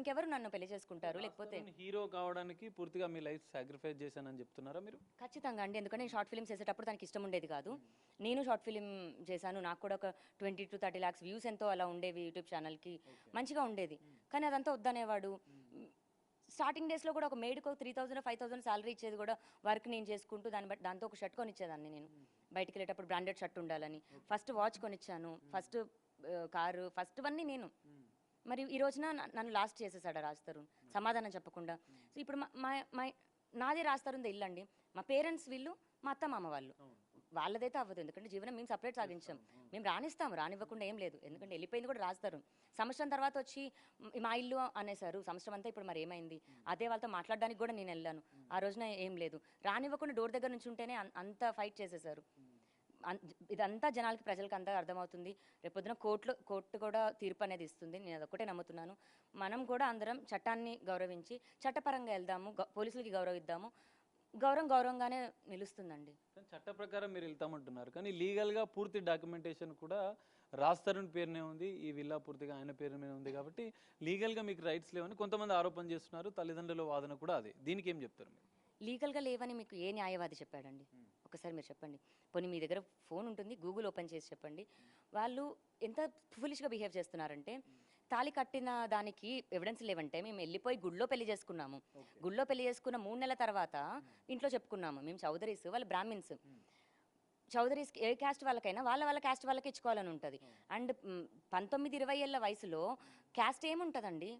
ఇంకెవరు నన్ను పెళ్లి చేసుకుంటారు? లేకపోతే హీరో కావడానికి పూర్తిగా మీ లైఫ్ సాక్రిఫైస్ చేశానని చెప్తున్నారా మీరు? ఖచ్చితంగా అండి. ఎందుకంటే నేను షార్ట్ ఫిల్మ్స్ చేసేటప్పుడు తనకి ఇష్టం ఉండేది కాదు. నేను షార్ట్ ఫిలిం చేశాను. నాకు కూడా ఒక 20 to 30 lakhs వ్యూస్ ఎంతో అలా ఉండేవి యూట్యూబ్ ఛానల్కి. మంచిగా ఉండేది. కానీ అదంతా వద్దనేవాడు. స్టార్టింగ్ డేస్లో కూడా ఒక మేడ్కి 3000 5000 శాలరీ ఇచ్చేది కూడా వర్క్ నేను చేసుకుంటూ దాంతో ఒక షర్ట్ కొనిచ్చేదాన్ని. నేను బయటికి వెళ్ళేటప్పుడు బ్రాండెడ్ షర్ట్ ఉండాలని ఫస్ట్ వాచ్ కొనిచ్చాను, ఫస్ట్ కారు, ఫస్ట్ వన్నీ నేను. మరి ఈ రోజున నన్ను లాస్ట్ చేసేసాడు రాస్తారు సమాధానం చెప్పకుండా. సో ఇప్పుడు నాదే రాస్తారుంది ఇల్లు అండి. మా పేరెంట్స్ వీళ్ళు, మా అత్త మామ వాళ్ళు. వాళ్ళదైతే అవ్వదు, ఎందుకంటే జీవనం మేము సపరేట్ సాగించాం. మేము రానిస్తాము, రానివ్వకుండా ఏం లేదు. ఎందుకంటే వెళ్ళిపోయింది కూడా రాస్తారు. సంవత్సరం తర్వాత వచ్చి మా ఇల్లు అనేసారు. సంవత్సరం అంతా ఇప్పుడు మరి ఏమైంది? అదే వాళ్ళతో మాట్లాడడానికి కూడా నేను వెళ్ళాను. ఆ రోజున ఏం లేదు, రానివ్వకుండా డోర్ దగ్గర నుంచి ఉంటేనే అంత ఫైట్ చేసేసారు. ఇదంతా జనాలకి, ప్రజలకు అంతా అర్థమవుతుంది. రేపొద్దున కోర్టు కూడా తీర్పు అనేది ఇస్తుంది. నేను అదొక్కటే నమ్ముతున్నాను. మనం కూడా అందరం చట్టాన్ని గౌరవించి చట్టపరంగా వెళ్దాము, పోలీసులకి గౌరవిద్దాము. గౌరవంగానే నిలుస్తుందండి. చట్ట ప్రకారం మీరు వెళ్తామంటున్నారు, కానీ లీగల్గా పూర్తి డాక్యుమెంటేషన్ కూడా రాజ్ తరుణ్ పేరునే ఉంది, ఈ విల్లా పూర్తిగా ఆయన పేరు మీద ఉంది కాబట్టి లీగల్గా మీకు రైట్స్ లేవని కొంతమంది ఆరోపణ చేస్తున్నారు. తల్లిదండ్రుల వాదన కూడా అదే. దీనికి ఏం చెప్తారు మీరు? లీగల్గా లేవని మీకు ఏ న్యాయవాది చెప్పాడండి? ఒకసారి మీరు చెప్పండి. పోనీ మీ దగ్గర ఫోన్ ఉంటుంది, గూగుల్ ఓపెన్ చేసి చెప్పండి. వాళ్ళు ఎంత ఫులిష్గా బిహేవ్ చేస్తున్నారంటే, తాళి కట్టిన దానికి ఎవిడెన్స్ లేవంటే మేము వెళ్ళిపోయి గుళ్ళో పెళ్లి చేసుకున్నాము. గుళ్ళో పెళ్లి చేసుకున్న 3 నెలల తర్వాత ఇంట్లో చెప్పుకున్నాము. మేము చౌదరీస్, వాళ్ళు బ్రాహ్మిన్స్. చౌదరీస్ ఏ క్యాస్ట్ వాళ్ళకైనా వాళ్ళ క్యాస్ట్ వాళ్ళకి ఇచ్చుకోవాలని ఉంటుంది. అండ్ 19-20 ఏళ్ళ వయసులో క్యాస్ట్ ఏముంటుందండి?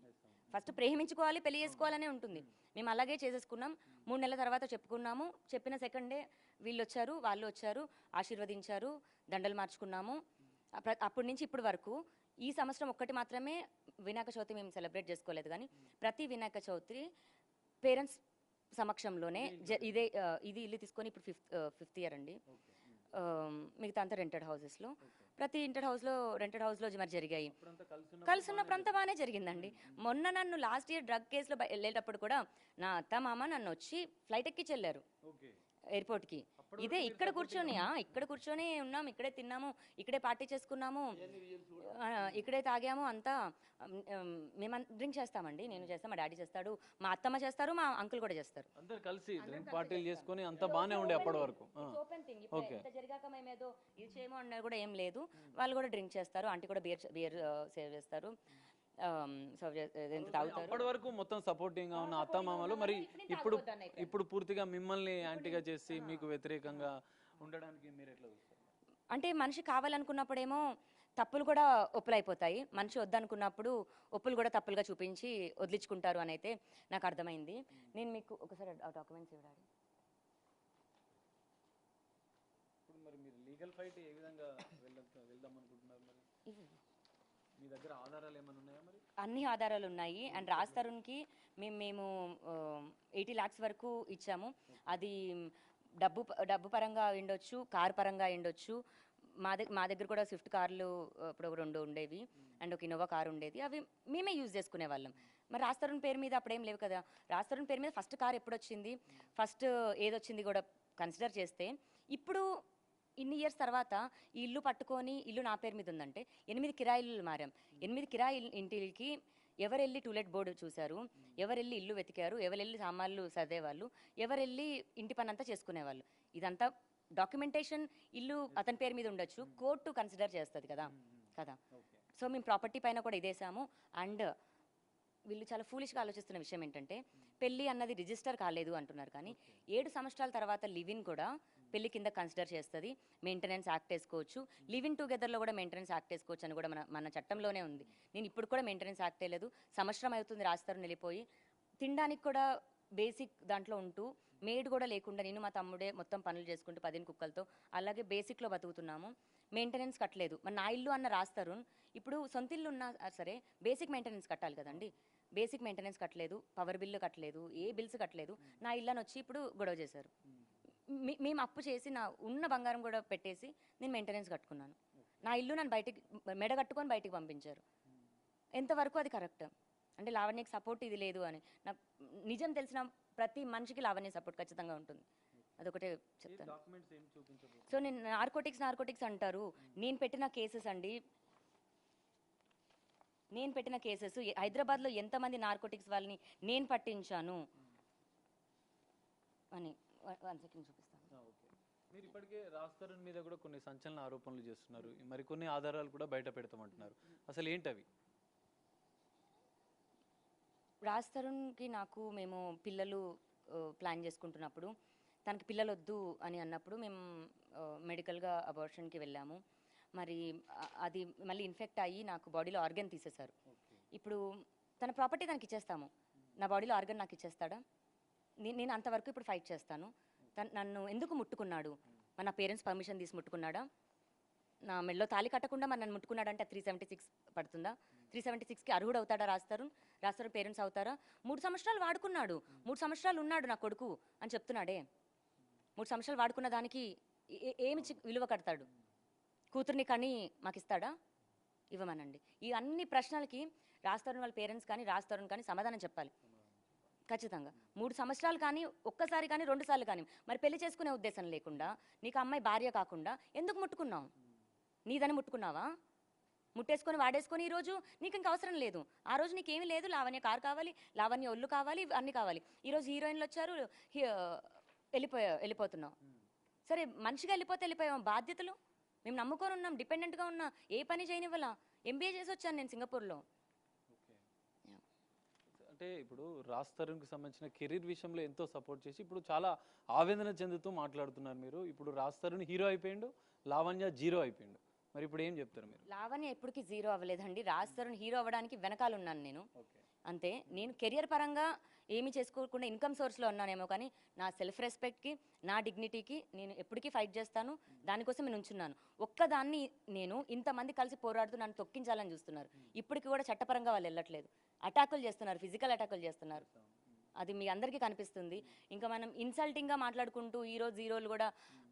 ఫస్ట్ ప్రేమించుకోవాలి, పెళ్లి చేసుకోవాలనే ఉంటుంది. మేము అలాగే చేసేసుకున్నాం. 3 నెలల తర్వాత చెప్పుకున్నాము. చెప్పిన సెకండ్ డే వీళ్ళు వచ్చారు, వాళ్ళు వచ్చారు, ఆశీర్వదించారు, దండలు మార్చుకున్నాము. అప్పటి నుంచి ఇప్పటి వరకు ఈ సంవత్సరం ఒక్కటి మాత్రమే వినాయక చవితి మేము సెలబ్రేట్ చేసుకోలేదు, కానీ ప్రతి వినాయక చవితి పేరెంట్స్ సమక్షంలోనే ఇది ఇల్లు తీసుకొని ఇప్పుడు ఫిఫ్త్ ఇయర్ అండి. మిగతా అంతా రెంటెడ్ హౌసెస్లో, ప్రతి రెంటెడ్ హౌస్లో మరి జరిగాయి. కలిసి ఉన్నప్పుడు అంతా బాగానే జరిగిందండి. మొన్న నన్ను లాస్ట్ ఇయర్ డ్రగ్ కేసులో వెళ్ళేటప్పుడు కూడా నా అత్త మామ నన్ను వచ్చి ఫ్లైట్ ఎక్కించి వెళ్ళారు ఎయిర్పోర్ట్కి. ఇదే ఇక్కడ కూర్చొని ఉన్నాము, ఇక్కడే తిన్నాము, ఇక్కడే పార్టీ చేసుకున్నాము, ఇక్కడే తాగాము అంతా. మేము డ్రింక్ చేస్తామండి, నేను చేస్తాను, మా డాడీ చేస్తాడు, మా అత్తమ్మ చేస్తారు, మా అంకుల్ కూడా చేస్తారు. అందరు కలిసి డ్రింక్ పార్టీలు చేసుకొని అంతా బాగానే ఉండే అప్పటి వరకు. Open thing. ఇంత జరిగాక మేమేదో ఇది చేయమో అన్నది కూడా ఏం లేదు. వాళ్ళు కూడా డ్రింక్ చేస్తారు, ఆంటీ కూడా బియర్ సేవ్ చేస్తారు, అప్పటి వరకు మొత్తం సపోర్టింగ్ గా ఉన్న అత్తమామలు మరి ఇప్పుడు పూర్తిగా మిమ్మల్ని యాంటీగా చేసి మీకు వ్యతిరేకంగా ఉండడానికి మీరు ఎట్లా చూస్తారు? అంటే మనిషి కావాలనుకున్నప్పుడేమో తప్పులు కూడా ఒప్పులైపోతాయి, మనిషి వద్దనుకున్నప్పుడు ఒప్పులు కూడా తప్పులుగా చూపించి వదిలించుకుంటారు అని అయితే నాకు అర్థమైంది. నేను మీకు ఒకసారి డాక్యుమెంట్స్ ఇవ్వాలి. ఇప్పుడు మరి మీరు లీగల్ ఫైట్ ఏ విధంగా వెళ్దాం అనుకుంటున్నారు? మరి మీ దగ్గర ఆధారాలు ఏమైనా ఉన్నాయా? మరి అన్ని ఆధారాలు ఉన్నాయి. అండ్ రాజ్ తరుణ్కి మేము 80 lakhs వరకు ఇచ్చాము. అది డబ్బు పరంగా ఉండొచ్చు, కార్ పరంగా ఉండొచ్చు. మా దగ్గర కూడా స్విఫ్ట్ కార్లు ఇప్పుడు 2 ఉండేవి అండ్ ఒక ఇన్నోవా కార్ ఉండేది. అవి మేమే యూజ్ చేసుకునే వాళ్ళం. మరి రాజ్ తరుణ్ పేరు మీద అప్పుడేం లేవు కదా. రాజ్ తరుణ్ పేరు మీద ఫస్ట్ కార్ ఎప్పుడు వచ్చింది, ఫస్ట్ ఏదొచ్చింది కూడా కన్సిడర్ చేస్తే, ఇప్పుడు ఇన్ని ఇయర్స్ తర్వాత ఈ ఇల్లు పట్టుకొని ఇల్లు నా పేరు మీద ఉందంటే 8 కిరాయిలు మారాం. 8 కిరాయి ఇంటికి ఎవరెళ్ళి టూలెట్ బోర్డు చూశారు, ఎవరెళ్ళి ఇల్లు వెతికారు, ఎవరెళ్ళి సామాన్లు సర్దేవాళ్ళు, ఎవరెళ్ళి ఇంటి పని అంతా చేసుకునేవాళ్ళు. ఇదంతా డాక్యుమెంటేషన్. ఇల్లు అతని పేరు మీద ఉండొచ్చు, కోర్టు కన్సిడర్ చేస్తుంది కదా. సో మేము ప్రాపర్టీ పైన కూడా ఇదేసాము. అండ్ వీళ్ళు చాలా ఫూలిష్గా ఆలోచిస్తున్న విషయం ఏంటంటే, పెళ్ళి అన్నది రిజిస్టర్ కాలేదు అంటున్నారు, కానీ 7 సంవత్సరాల తర్వాత లివిన్ కూడా పెళ్లి కింద కన్సిడర్ చేస్తుంది. మెయింటెనెన్స్ యాక్ట్ వేసుకోవచ్చు, లివిన్ టుగెదర్లో కూడా మెయింటెనెన్స్ యాక్ట్ వేసుకోవచ్చు అని కూడా మన చట్టంలోనే ఉంది. నేను ఇప్పుడు కూడా మెయింటెనెన్స్ యాక్ట్ వేయలేదు, సంవత్సరం అవుతుంది రాస్తారు వెళ్ళిపోయి. తినడానికి కూడా బేసిక్ దాంట్లో ఉంటూ, మేడ్ కూడా లేకుండా నేను మా తమ్ముడే మొత్తం పనులు చేసుకుంటూ 10 కుక్కలతో అలాగే బేసిక్లో బతుకుతున్నాము. మెయింటెనెన్స్ కట్టలేదు. మరి నా ఇల్లు అన్న రాస్తారు, ఇప్పుడు సొంత ఇల్లు ఉన్నా సరే బేసిక్ మెయింటెనెన్స్ కట్టాలి కదండి. బేసిక్ మెయింటెనెన్స్ కట్టలేదు, పవర్ బిల్లు కట్టలేదు, ఏ బిల్స్ కట్టలేదు. నా ఇల్లు అని వచ్చి ఇప్పుడు గొడవ చేశారు. మేము అప్పు చేసి నా ఉన్న బంగారం కూడా పెట్టేసి నేను మెయింటెనెన్స్ కట్టుకున్నాను. నా ఇల్లు నన్ను బయటికి మెడ కట్టుకొని బయటికి పంపించారు. ఎంతవరకు అది కరెక్ట్? అంటే లావణ్యకి సపోర్ట్ ఇది లేదు అని నాకు నిజం తెలిసిన ప్రతి మనిషికి లావణ్య సపోర్ట్ ఖచ్చితంగా ఉంటుంది. అదొకటే చెప్తాను. సో నేను నార్కోటిక్స్ అంటారు. నేను పెట్టిన కేసెస్ అండి, నేను పెట్టిన కేసెస్ హైదరాబాద్లో ఎంతమంది నార్కోటిక్స్ వాళ్ళని నేను పట్టించాను అని 1 సెకండ్ చూపిస్తాను. మీరు ఇప్పటికే రాజ్ తరుణ్ మీద కూడా కొన్ని సంచలన ఆరోపణలు చేస్తున్నారు, మరికొన్ని ఆధారాలు కూడా బయట పెడతామంటున్నారు. అసలు ఏంటవి? రాజ్ తరుణ్కి నాకు మేము పిల్లలు ప్లాన్ చేసుకుంటున్నప్పుడు, తనకి పిల్లలు వద్దు అని అన్నప్పుడు మేము మెడికల్గా అబార్షన్కి వెళ్ళాము. మరి అది మళ్ళీ ఇన్ఫెక్ట్ అయ్యి నాకు బాడీలో ఆర్గన్ తీసేశారు. ఇప్పుడు తన ప్రాపర్టీ తనకి ఇచ్చేస్తాము, నా బాడీలో ఆర్గన్ నాకు ఇచ్చేస్తాడా? నేను అంతవరకు ఇప్పుడు ఫైట్ చేస్తాను. నన్ను ఎందుకు ముట్టుకున్నాడు? మన పేరెంట్స్ పర్మిషన్ తీసి ముట్టుకున్నాడా? నా మెడలో తాళి కట్టకుండా మన నన్ను ముట్టుకున్నాడంటే 376 పడుతుందా? 376కి అర్హుడు అవుతాడా రాజ్ తరుణ్ పేరెంట్స్ అవుతారా? 3 సంవత్సరాలు వాడుకున్నాడు, 3 సంవత్సరాలు ఉన్నాడు నా కొడుకు అని చెప్తున్నాడే. 3 సంవత్సరాలు వాడుకున్న దానికి ఏమి విలువ కడతాడు? కూతుర్ని కానీ మాకు ఇస్తాడా? ఇవ్వమనండి. ఈ అన్ని ప్రశ్నలకి రాజ్ తరుణ్ వాళ్ళ పేరెంట్స్ కానీ రాజ్ తరుణ్ కానీ సమాధానం చెప్పాలి ఖచ్చితంగా. 3 సంవత్సరాలు కానీ, ఒక్కసారి కానీ, 2 సార్లు కానీ. మరి పెళ్లి చేసుకునే ఉద్దేశం లేకుండా, నీకు అమ్మాయి భార్య కాకుండా ఎందుకు ముట్టుకున్నావు? నీదని ముట్టుకున్నావా? ముట్టేసుకొని వాడేసుకొని ఈ రోజు నీకు ఇంకా అవసరం లేదు. ఆ రోజు నీకేమీ లేదు, లావణ్య కారు కావాలి, లావణ్య ఒళ్ళు కావాలి, అన్నీ కావాలి. ఈరోజు హీరోయిన్లు వచ్చారు, వెళ్ళిపోతున్నావు. సరే మనిషిగా వెళ్ళిపోయాం. బాధ్యతలు మేము నమ్ముకొని ఉన్నాం, డిపెండెంట్గా ఉన్నా, ఏ పని చేయనివ్వాలా. ఎంబీఏ చేసి వచ్చాను నేను సింగపూర్లో. అంటే ఇప్పుడు రాజ్ తరుణ్కి సంబంధించిన కెరీర్ విషయంలో ఎంతో సపోర్ట్ చేసి ఇప్పుడు చాలా ఆవేదన చెందుతూ మాట్లాడుతున్నారు మీరు. ఇప్పుడు రాజ్ తరుణ్ హీరో అయిపోయిండు, లావణ్య జీరో అయిపోయిండు. మరి ఇప్పుడు ఏం చెప్తారు మీరు? లావణ్య ఎప్పటికీ జీరో అవ్వలేదండి. రాజ్ తరుణ్ హీరో అవ్వడానికి వెనకాల ఉన్నాను నేను అంతే. నేను కెరియర్ పరంగా ఏమీ చేసుకోకుండా ఇన్కమ్ సోర్స్లో ఉన్నానేమో, కానీ నా సెల్ఫ్ రెస్పెక్ట్కి, నా డిగ్నిటీకి నేను ఎప్పటికీ ఫైట్ చేస్తాను. దానికోసం నేను ఉంచున్నాను. ఒక్కదాన్ని నేను ఇంతమంది కలిసి పోరాడుతూ నన్ను తొక్కించాలని చూస్తున్నారు. ఇప్పటికి కూడా చట్టపరంగా వాళ్ళు వెళ్ళట్లేదు, అటాకులు చేస్తున్నారు, ఫిజికల్ అటాకులు చేస్తున్నారు. అది మీ అందరికీ కనిపిస్తుంది. ఇంకా మనం ఇన్సల్టింగ్గా మాట్లాడుకుంటూ ఈరోజు జీరోలు కూడా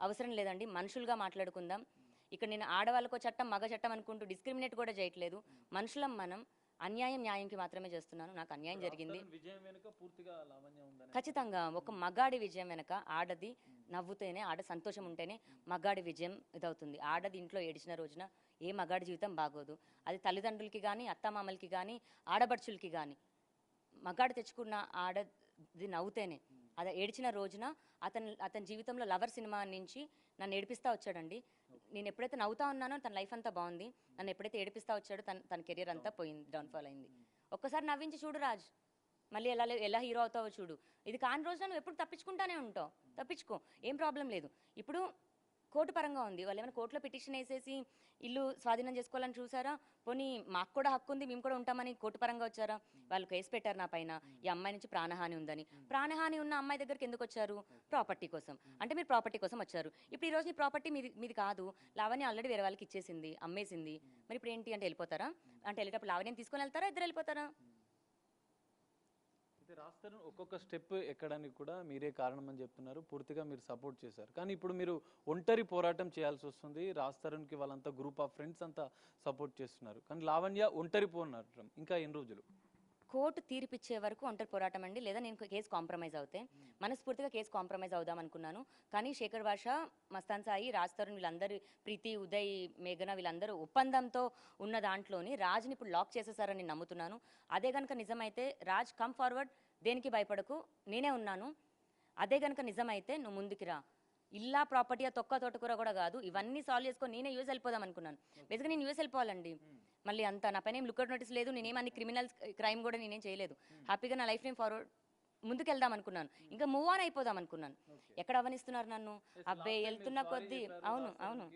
అవసరం లేదండి. మనుషులుగా మాట్లాడుకుందాం. ఇక్కడ నేను ఆడవాళ్ళకో చట్టం, మగ చట్టం అనుకుంటూ డిస్క్రిమినేట్ కూడా చేయట్లేదు. మనుషులం మనం. అన్యాయం న్యాయంకి మాత్రమే చేస్తున్నాను. నాకు అన్యాయం జరిగింది ఖచ్చితంగా. ఒక మగాడి విజయం వెనక ఆడది నవ్వుతేనే, ఆడ సంతోషం ఉంటేనే మగాడి విజయం ఇదవుతుంది. ఆడది ఇంట్లో ఏడిచిన రోజున ఏ మగాడి జీవితం బాగోదు. అది తల్లిదండ్రులకి కానీ, అత్తమామలకి కానీ, ఆడబడుచులకి కానీ. మగాడు తెచ్చుకున్న ఆడది నవ్వుతేనే, అది ఏడ్చిన రోజున అతని జీవితంలో లవర్ సినిమా నుంచి నన్ను ఏడిపిస్తూ వచ్చాడండి. నేను ఎప్పుడైతే నవ్వుతా ఉన్నానో తన లైఫ్ అంతా బాగుంది. నన్ను ఎప్పుడైతే ఏడిపిస్తూ వచ్చాడో తన కెరీర్ అంతా పోయింది, డౌన్ఫాల్ అయింది. ఒక్కసారి నవ్వించి చూడు రాజ్, మళ్ళీ ఎలా హీరో అవుతావో చూడు. ఇది కాని రోజున నువ్వు ఎప్పుడు తప్పించుకుంటానే ఉంటావు. తప్పించుకో, ఏం ప్రాబ్లం లేదు. ఇప్పుడు కోర్టు పరంగా ఉంది. వాళ్ళు ఏమైనా కోర్టులో పిటిషన్ వేసేసి ఇల్లు స్వాధీనం చేసుకోవాలని చూసారా? పోనీ మాకు కూడా హక్కు ఉంది, మేము కూడా ఉంటామని కోర్టు పరంగా వచ్చారా? వాళ్ళు కేసు పెట్టారు నా పైన, ఈ అమ్మాయి నుంచి ప్రాణహాని ఉందని. ప్రాణహాని ఉన్న అమ్మాయి దగ్గరికి ఎందుకు వచ్చారు? ప్రాపర్టీ కోసం. అంటే మీరు ప్రాపర్టీ కోసం వచ్చారు. ఇప్పుడు ఈ రోజు ఈ ప్రాపర్టీ మీది కాదు, లావణ్య ఆల్రెడీ వేరే వాళ్ళకి ఇచ్చేసింది, అమ్మేసింది. మరి ఇప్పుడు ఏంటి అంటే వెళ్ళిపోతారా? అంటే వెళ్ళేటప్పుడు లావణ్యని తీసుకొని వెళ్తారా, ఇద్దరు వెళ్ళిపోతారా? రాజ్ తరుణ్ ఒక్కొక్క స్టెప్ ఎక్కడానికి కూడా మీరే కారణం అని చెప్తున్నారు. పూర్తిగా మీరు సపోర్ట్ చేశారు. కానీ ఇప్పుడు మీరు ఒంటరి పోరాటం చేయాల్సి వస్తుంది. రాజ్ తరుణ్కి వాళ్ళంతా గ్రూప్ ఆఫ్ ఫ్రెండ్స్ అంతా సపోర్ట్ చేస్తున్నారు. కానీ లావణ్య ఒంటరి పోరాటం ఇంకా ఎన్ని రోజులు? కోర్టు తీర్పిచ్చే వరకు ఒంటరి పోరాటం అండి. లేదా నేను కేసు కాంప్రమైజ్ అవుతే మనస్ఫూర్తిగా కేసు కాంప్రమైజ్ అవుదాం అనుకున్నాను. కానీ శేఖర్ భాష, మస్తాన్ సాయి, రాజ్ తరుణ్ వీళ్ళందరూ, ప్రీతి, ఉదయ్, మేఘన వీళ్ళందరూ ఒప్పందంతో ఉన్న దాంట్లోని రాజ్ని ఇప్పుడు లాక్ చేసేసారని నేను నమ్ముతున్నాను. అదే కనుక నిజమైతే రాజ్ కమ్ ఫార్వర్డ్, దేనికి భయపడకు, నేనే ఉన్నాను. అదే కనుక నిజమైతే నువ్వు ముందుకి రా. ఇల్లా ప్రాపర్టీ తొక్క తోటకూర కూడా కాదు, ఇవన్నీ సాల్వ్ చేసుకొని నేనే యూఎస్ వెళ్ళిపోదాం అనుకున్నాను. బేసిక్గా నేను యూఎస్ వెళ్ళిపోవాలండి. మళ్ళీ అంత నా పైన ఏం లుక్అవుట్ నోటీస్ లేదు, నేనేమన్ని క్రిమినల్ క్రైమ్ కూడా నేనేం చేయలేదు. హ్యాపీగా నా లైఫ్ నేను ఫార్వర్డ్ ముందుకు వెళ్దాం అనుకున్నాను. ఇంకా మూవ్ ఆన్ అయిపోదాం అనుకున్నాను. ఎక్కడ అవనిస్తున్నారు నన్ను? అబ్బాయి వెళ్తున్న కొద్దీ. అవును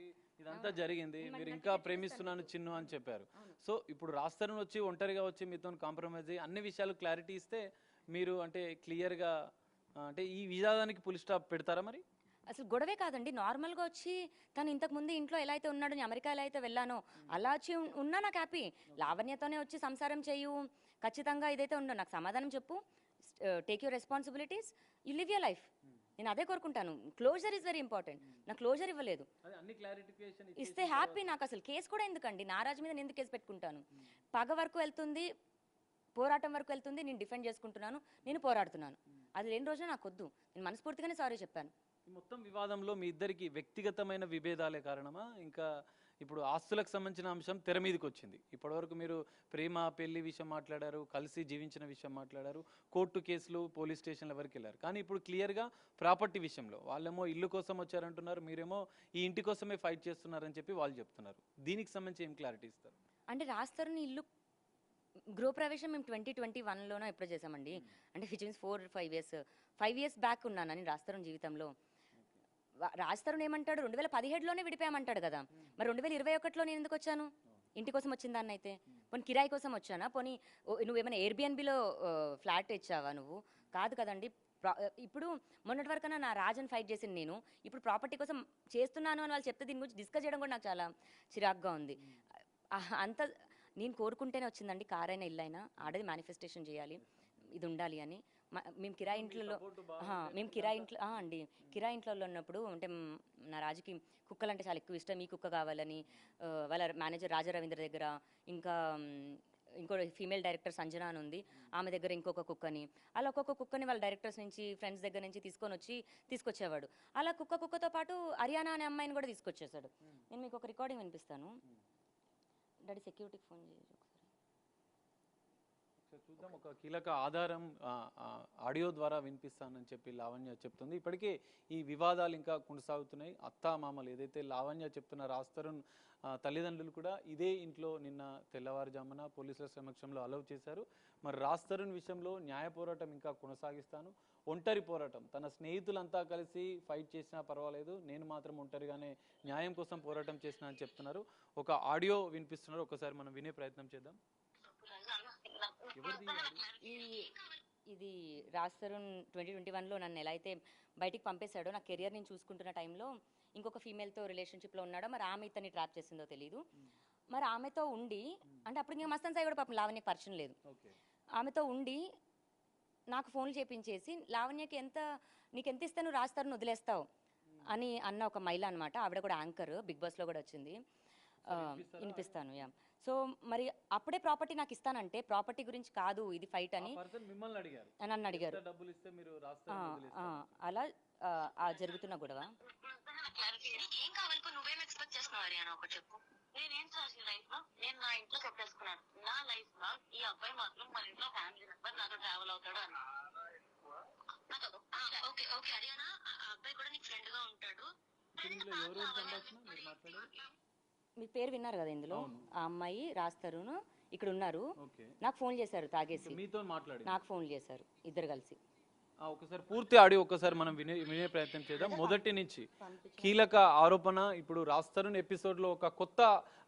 ఇదంతా జరిగింది. మీరు ఇంకా ప్రేమిస్తున్నాను చిన్ను అని చెప్పారు. సో ఇప్పుడు రాజ్ తరుణ్ వచ్చి ఒంటరిగా వచ్చి మీతో కాంప్రమైజ్ అయ్యి అన్ని విషయాలు క్లారిటీ ఇస్తే మీరు అంటే క్లియర్గా అంటే ఈ వివాదానికి పులి స్టాప్ పెడతారా? మరి అసలు గొడవే కాదండి, నార్మల్గా వచ్చి తను ఇంతకుముందు ఇంట్లో ఎలా అయితే ఉన్నాడో, నేను అమెరికా ఎలా అయితే వెళ్ళానో అలా వచ్చి ఉన్నా నాకు హ్యాపీ. లావణ్యతోనే వచ్చి సంసారం చేయు, ఖచ్చితంగా ఇదైతే ఉండవు. నాకు సమాధానం చెప్పు, take your responsibilities, you live your life. నేను అదే కోరుకుంటాను. Closure is very important. నాకు క్లోజర్ ఇవ్వలేదు, ఇస్తే హ్యాపీ. నాకు అసలు కేసు కూడా ఎందుకండి, నారాజ్ మీద నేను ఎందుకు కేసు పెట్టుకుంటాను? పగ వరకు వెళ్తుంది, పోరాటం వరకు వెళ్తుంది. నేను డిఫెండ్ చేసుకుంటున్నాను, నేను పోరాడుతున్నాను. అది లేని రోజున నాకు వద్దు. నేను మనస్ఫూర్తిగానే సారీ చెప్పాను. మొత్తం వివాదంలో మీ ఇద్దరికి వ్యక్తిగతమైన విభేదాలే కారణమా? ఇంకా ఇప్పుడు ఆస్తులకు సంబంధించిన అంశం తెర మీదకి వచ్చింది. ఇప్పటివరకు మీరు ప్రేమ, పెళ్లి విషయం మాట్లాడారు, కలిసి జీవించిన విషయం మాట్లాడారు, కోర్టు కేసులు, పోలీస్ స్టేషన్ల వరకు వెళ్ళారు. కానీ ఇప్పుడు క్లియర్గా ప్రాపర్టీ విషయంలో వాళ్ళేమో ఇల్లు కోసం వచ్చారంటున్నారు, మీరేమో ఈ ఇంటి కోసమే ఫైట్ చేస్తున్నారని చెప్పి వాళ్ళు చెప్తున్నారు. దీనికి సంబంధించి ఏం క్లారిటీ ఇస్తారు? అంటే రాజ్ తరుణ్ ఇల్లు గృహప్రవేశం మేము 2021లోనో ఎప్పుడు చేసామండి. అంటే విచ్ మీన్స్ 5 ఇయర్స్ బ్యాక్ ఉన్నాను నేను రాజ్ తరుణ్ జీవితంలో. రాజ్ తరుణ్ ఏమంటాడు, 2017లోనే విడిపోయామంటాడు కదా. మరి 2021లో నేను ఎందుకు వచ్చాను? ఇంటి కోసం వచ్చిన దాన్ని అయితే. పోనీ కిరాయి కోసం వచ్చానా? పోనీ నువ్వేమైనా ఎయిర్బిఎన్బిలో ఫ్లాట్ ఇచ్చావా నువ్వు? కాదు కదండి. ఇప్పుడు మొన్నటి వరకన్నా నా రాజన్ ఫైట్ చేసింది నేను, ఇప్పుడు ప్రాపర్టీ కోసం చేస్తున్నాను అని వాళ్ళు చెప్తే దీని గురించి డిస్కస్ చేయడం కూడా నాకు చాలా చిరాగ్గా ఉంది. అంత నేను కోరుకుంటేనే వచ్చిందండి. కారైనా ఇల్లైనా ఆడది మేనిఫెస్టేషన్ చేయాలి, ఇది ఉండాలి అని. మేము కిరాయి ఇంట్లో అండి కిరాయి ఇంట్లో ఉన్నప్పుడు అంటే నా రాజుకి కుక్కలు అంటే చాలా ఎక్కువ ఇష్టం. ఈ కుక్క కావాలని వాళ్ళ మేనేజర్ రాజా రవీంద్ర దగ్గర, ఇంకా ఇంకో ఫీమేల్ డైరెక్టర్ సంజన అని ఉంది, ఆమె దగ్గర ఇంకొక కుక్కని, అలా ఒక్కొక్క కుక్కని వాళ్ళ డైరెక్టర్స్ నుంచి, ఫ్రెండ్స్ దగ్గర నుంచి తీసుకొచ్చేవాడు. అలా కుక్కతో పాటు హరియానా అనే అమ్మాయిని కూడా తీసుకొచ్చేసాడు. నేను మీకు ఒక రికార్డింగ్ వినిపిస్తాను. డాడీ సెక్యూరిటీకి ఫోన్ చేయొచ్చు ఒకసారి. చూద్దాం. ఒక కీలక ఆధారం ఆడియో ద్వారా వినిపిస్తానని చెప్పి లావణ్య చెప్తుంది. ఇప్పటికే ఈ వివాదాలు ఇంకా కొనసాగుతున్నాయి. అత్తా మామలు ఏదైతే లావణ్య చెప్తున్న రాజ్ తల్లిదండ్రులు కూడా ఇదే ఇంట్లో నిన్న తెల్లవారుజామున పోలీసుల సమక్షంలో అలౌ చేశారు. మరి రాజ్ విషయంలో న్యాయ పోరాటం ఇంకా కొనసాగిస్తాను, ఒంటరి పోరాటం, తన స్నేహితులంతా కలిసి ఫైట్ చేసినా పర్వాలేదు, నేను మాత్రం ఒంటరిగానే న్యాయం కోసం పోరాటం చేసిన అని చెప్తున్నారు. ఒక ఆడియో వినిపిస్తున్నారు, ఒకసారి మనం వినే ప్రయత్నం చేద్దాం. ఇది రాజ్ తరుణ్ 2021లో నన్ను ఎలా అయితే బయటికి పంపేశాడో, నా కెరియర్ నేను చూసుకుంటున్న టైంలో ఇంకొక ఫీమేల్తో రిలేషన్షిప్లో ఉన్నాడో, మరి ఆమె ఇతన్ని ట్రాప్ చేసిందో తెలియదు. మరి ఆమెతో ఉండి, అంటే అప్పుడు ఇంకా మస్తాన్ సాయి కూడా పాపం లావణ్యకి పరిచయం లేదు, ఆమెతో ఉండి నాకు ఫోన్లు చేపించేసి లావణ్యకి నీకు ఎంత ఇస్తాను రాజ్ తరుణ్ వదిలేస్తావు అని అన్న ఒక మహిళ అనమాట. ఆవిడ కూడా యాంకర్, బిగ్ బాస్లో కూడా వచ్చింది. వినిపిస్తాను. యా. సో మరి అప్పుడే ప్రాపర్టీ నాకు ఇస్తానంటే, ప్రాపర్టీ గురించి కాదు ఇది ఫైట్ అని నన్ను అడిగారు. అలా జరుగుతున్న గొడవ. నేనేం చేసిన లైఫ్ లో నేను నా ఇంట్లో చెప్పేసుకున్నాను, నా లైఫ్ లో ఈ అబ్బాయి మాత్రం మన ఇంట్లో ఫ్యామిలీ మెంబర్ నాతో ట్రావెల్ అవుతాడు అని. ఓకే ఓకే హరియానా, ఆ అబ్బాయి కూడా నీకు ఫ్రెండ్ గా ఉంటాడు. మీ పేరు విన్నారు కదా ఇందులో. ఆ అమ్మాయి రాజ్ తరుణ్ ఇక్కడ ఉన్నారు. నాకు ఫోన్ చేశారు తాగేసి, నాకు ఫోన్ చేశారు ఇద్దరు కలిసి. ఒకసారి పూర్తి ఆడియో ఒకసారి మనం వినే ప్రయత్నం చేద్దాం. మొదటి నుంచి కీలక ఆరోపణ ఇప్పుడు రాజ్ తరుణ్ ఎపిసోడ్ లో ఒక కొత్త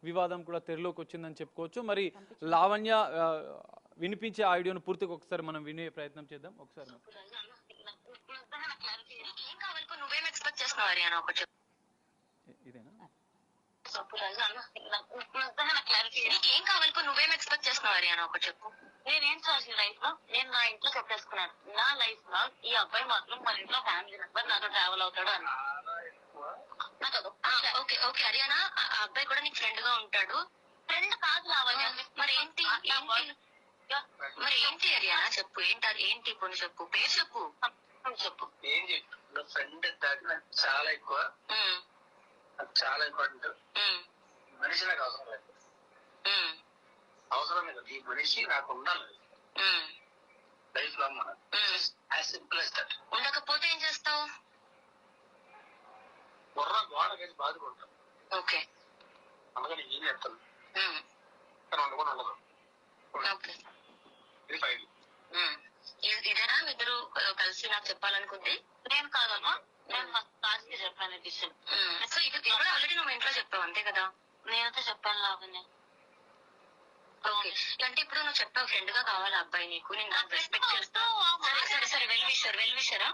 వివాదం కూడా తెరలోకి వచ్చిందని చెప్పుకోవచ్చు. మరి లావణ్య వినిపించే ఆడియోను పూర్తిగా ఒకసారి మనం వినే ప్రయత్నం చేద్దాం. ఒకసారి నువ్వేం ఎక్స్పెక్ట్ చేస్తున్నావు హరియానా ఒకటి చెప్పు. ఇదేనా? నీకేం కావాలి, నువ్వేం ఎక్స్పెక్ట్ చేస్తున్నావు హరియానా ఒకటి చెప్పు. నేనేం చేసిన లైఫ్ లో నేను నా ఇంట్లో చెప్పేసుకున్నాను, నా లైఫ్ లో ఈ అబ్బాయి మాత్రం మన ఇంట్లో ఫ్యామిలీ మెంబర్ నాతో ట్రావెల్ అవుతాడు అని. ఓకే ఓకే హరియానా, ఆ అబ్బాయి కూడా నీకు ఫ్రెండ్ గా ఉంటాడు. ఫ్రెండ్ కాదు లావణ్య, మరి ఏంటి హరియానా చెప్పు. ఏంటి ఇప్పుడు చెప్పు, పేరు చెప్పు. చెప్పు ఏం చెప్పు. ఫ్రెండ్ నాకు చాలా ఎక్కువ, చాలా ఇంపార్టెంట్. మనిషి నాకు అవసరం లేదు, అవసరం లేదు. ఈ మనిషి నాకు ఉండాలి లైఫ్ లో. ఉండకపోతే ఏం చేస్తావు? బుర్ర గోడ కలిసి బాధపడతాం. ఓకే, అందుకని ఏం చేస్తాను కానీ ఉండకుండా ఉండదు. ఇది ఫైల్. ఇదేనా ఇద్దరు కలిసి నాకు చెప్పాలనుకుంది? నేను కాదమ్మా, నేను ఫస్ట్ చెప్పాను విషయం. సో ఇది కూడా ఆల్రెడీ నువ్వు ఇంట్లో చెప్పావు అంతే కదా? నేనైతే చెప్పాను లావణ్య. ఓకే, అంటే ఇప్పుడు నువ్వు చెప్పావు ఫ్రెండ్ గా కావాలి అబ్బాయి నీకు, నేను రెస్పెక్ట్ చేస్తాను. సరే సరే వెల్ విషరా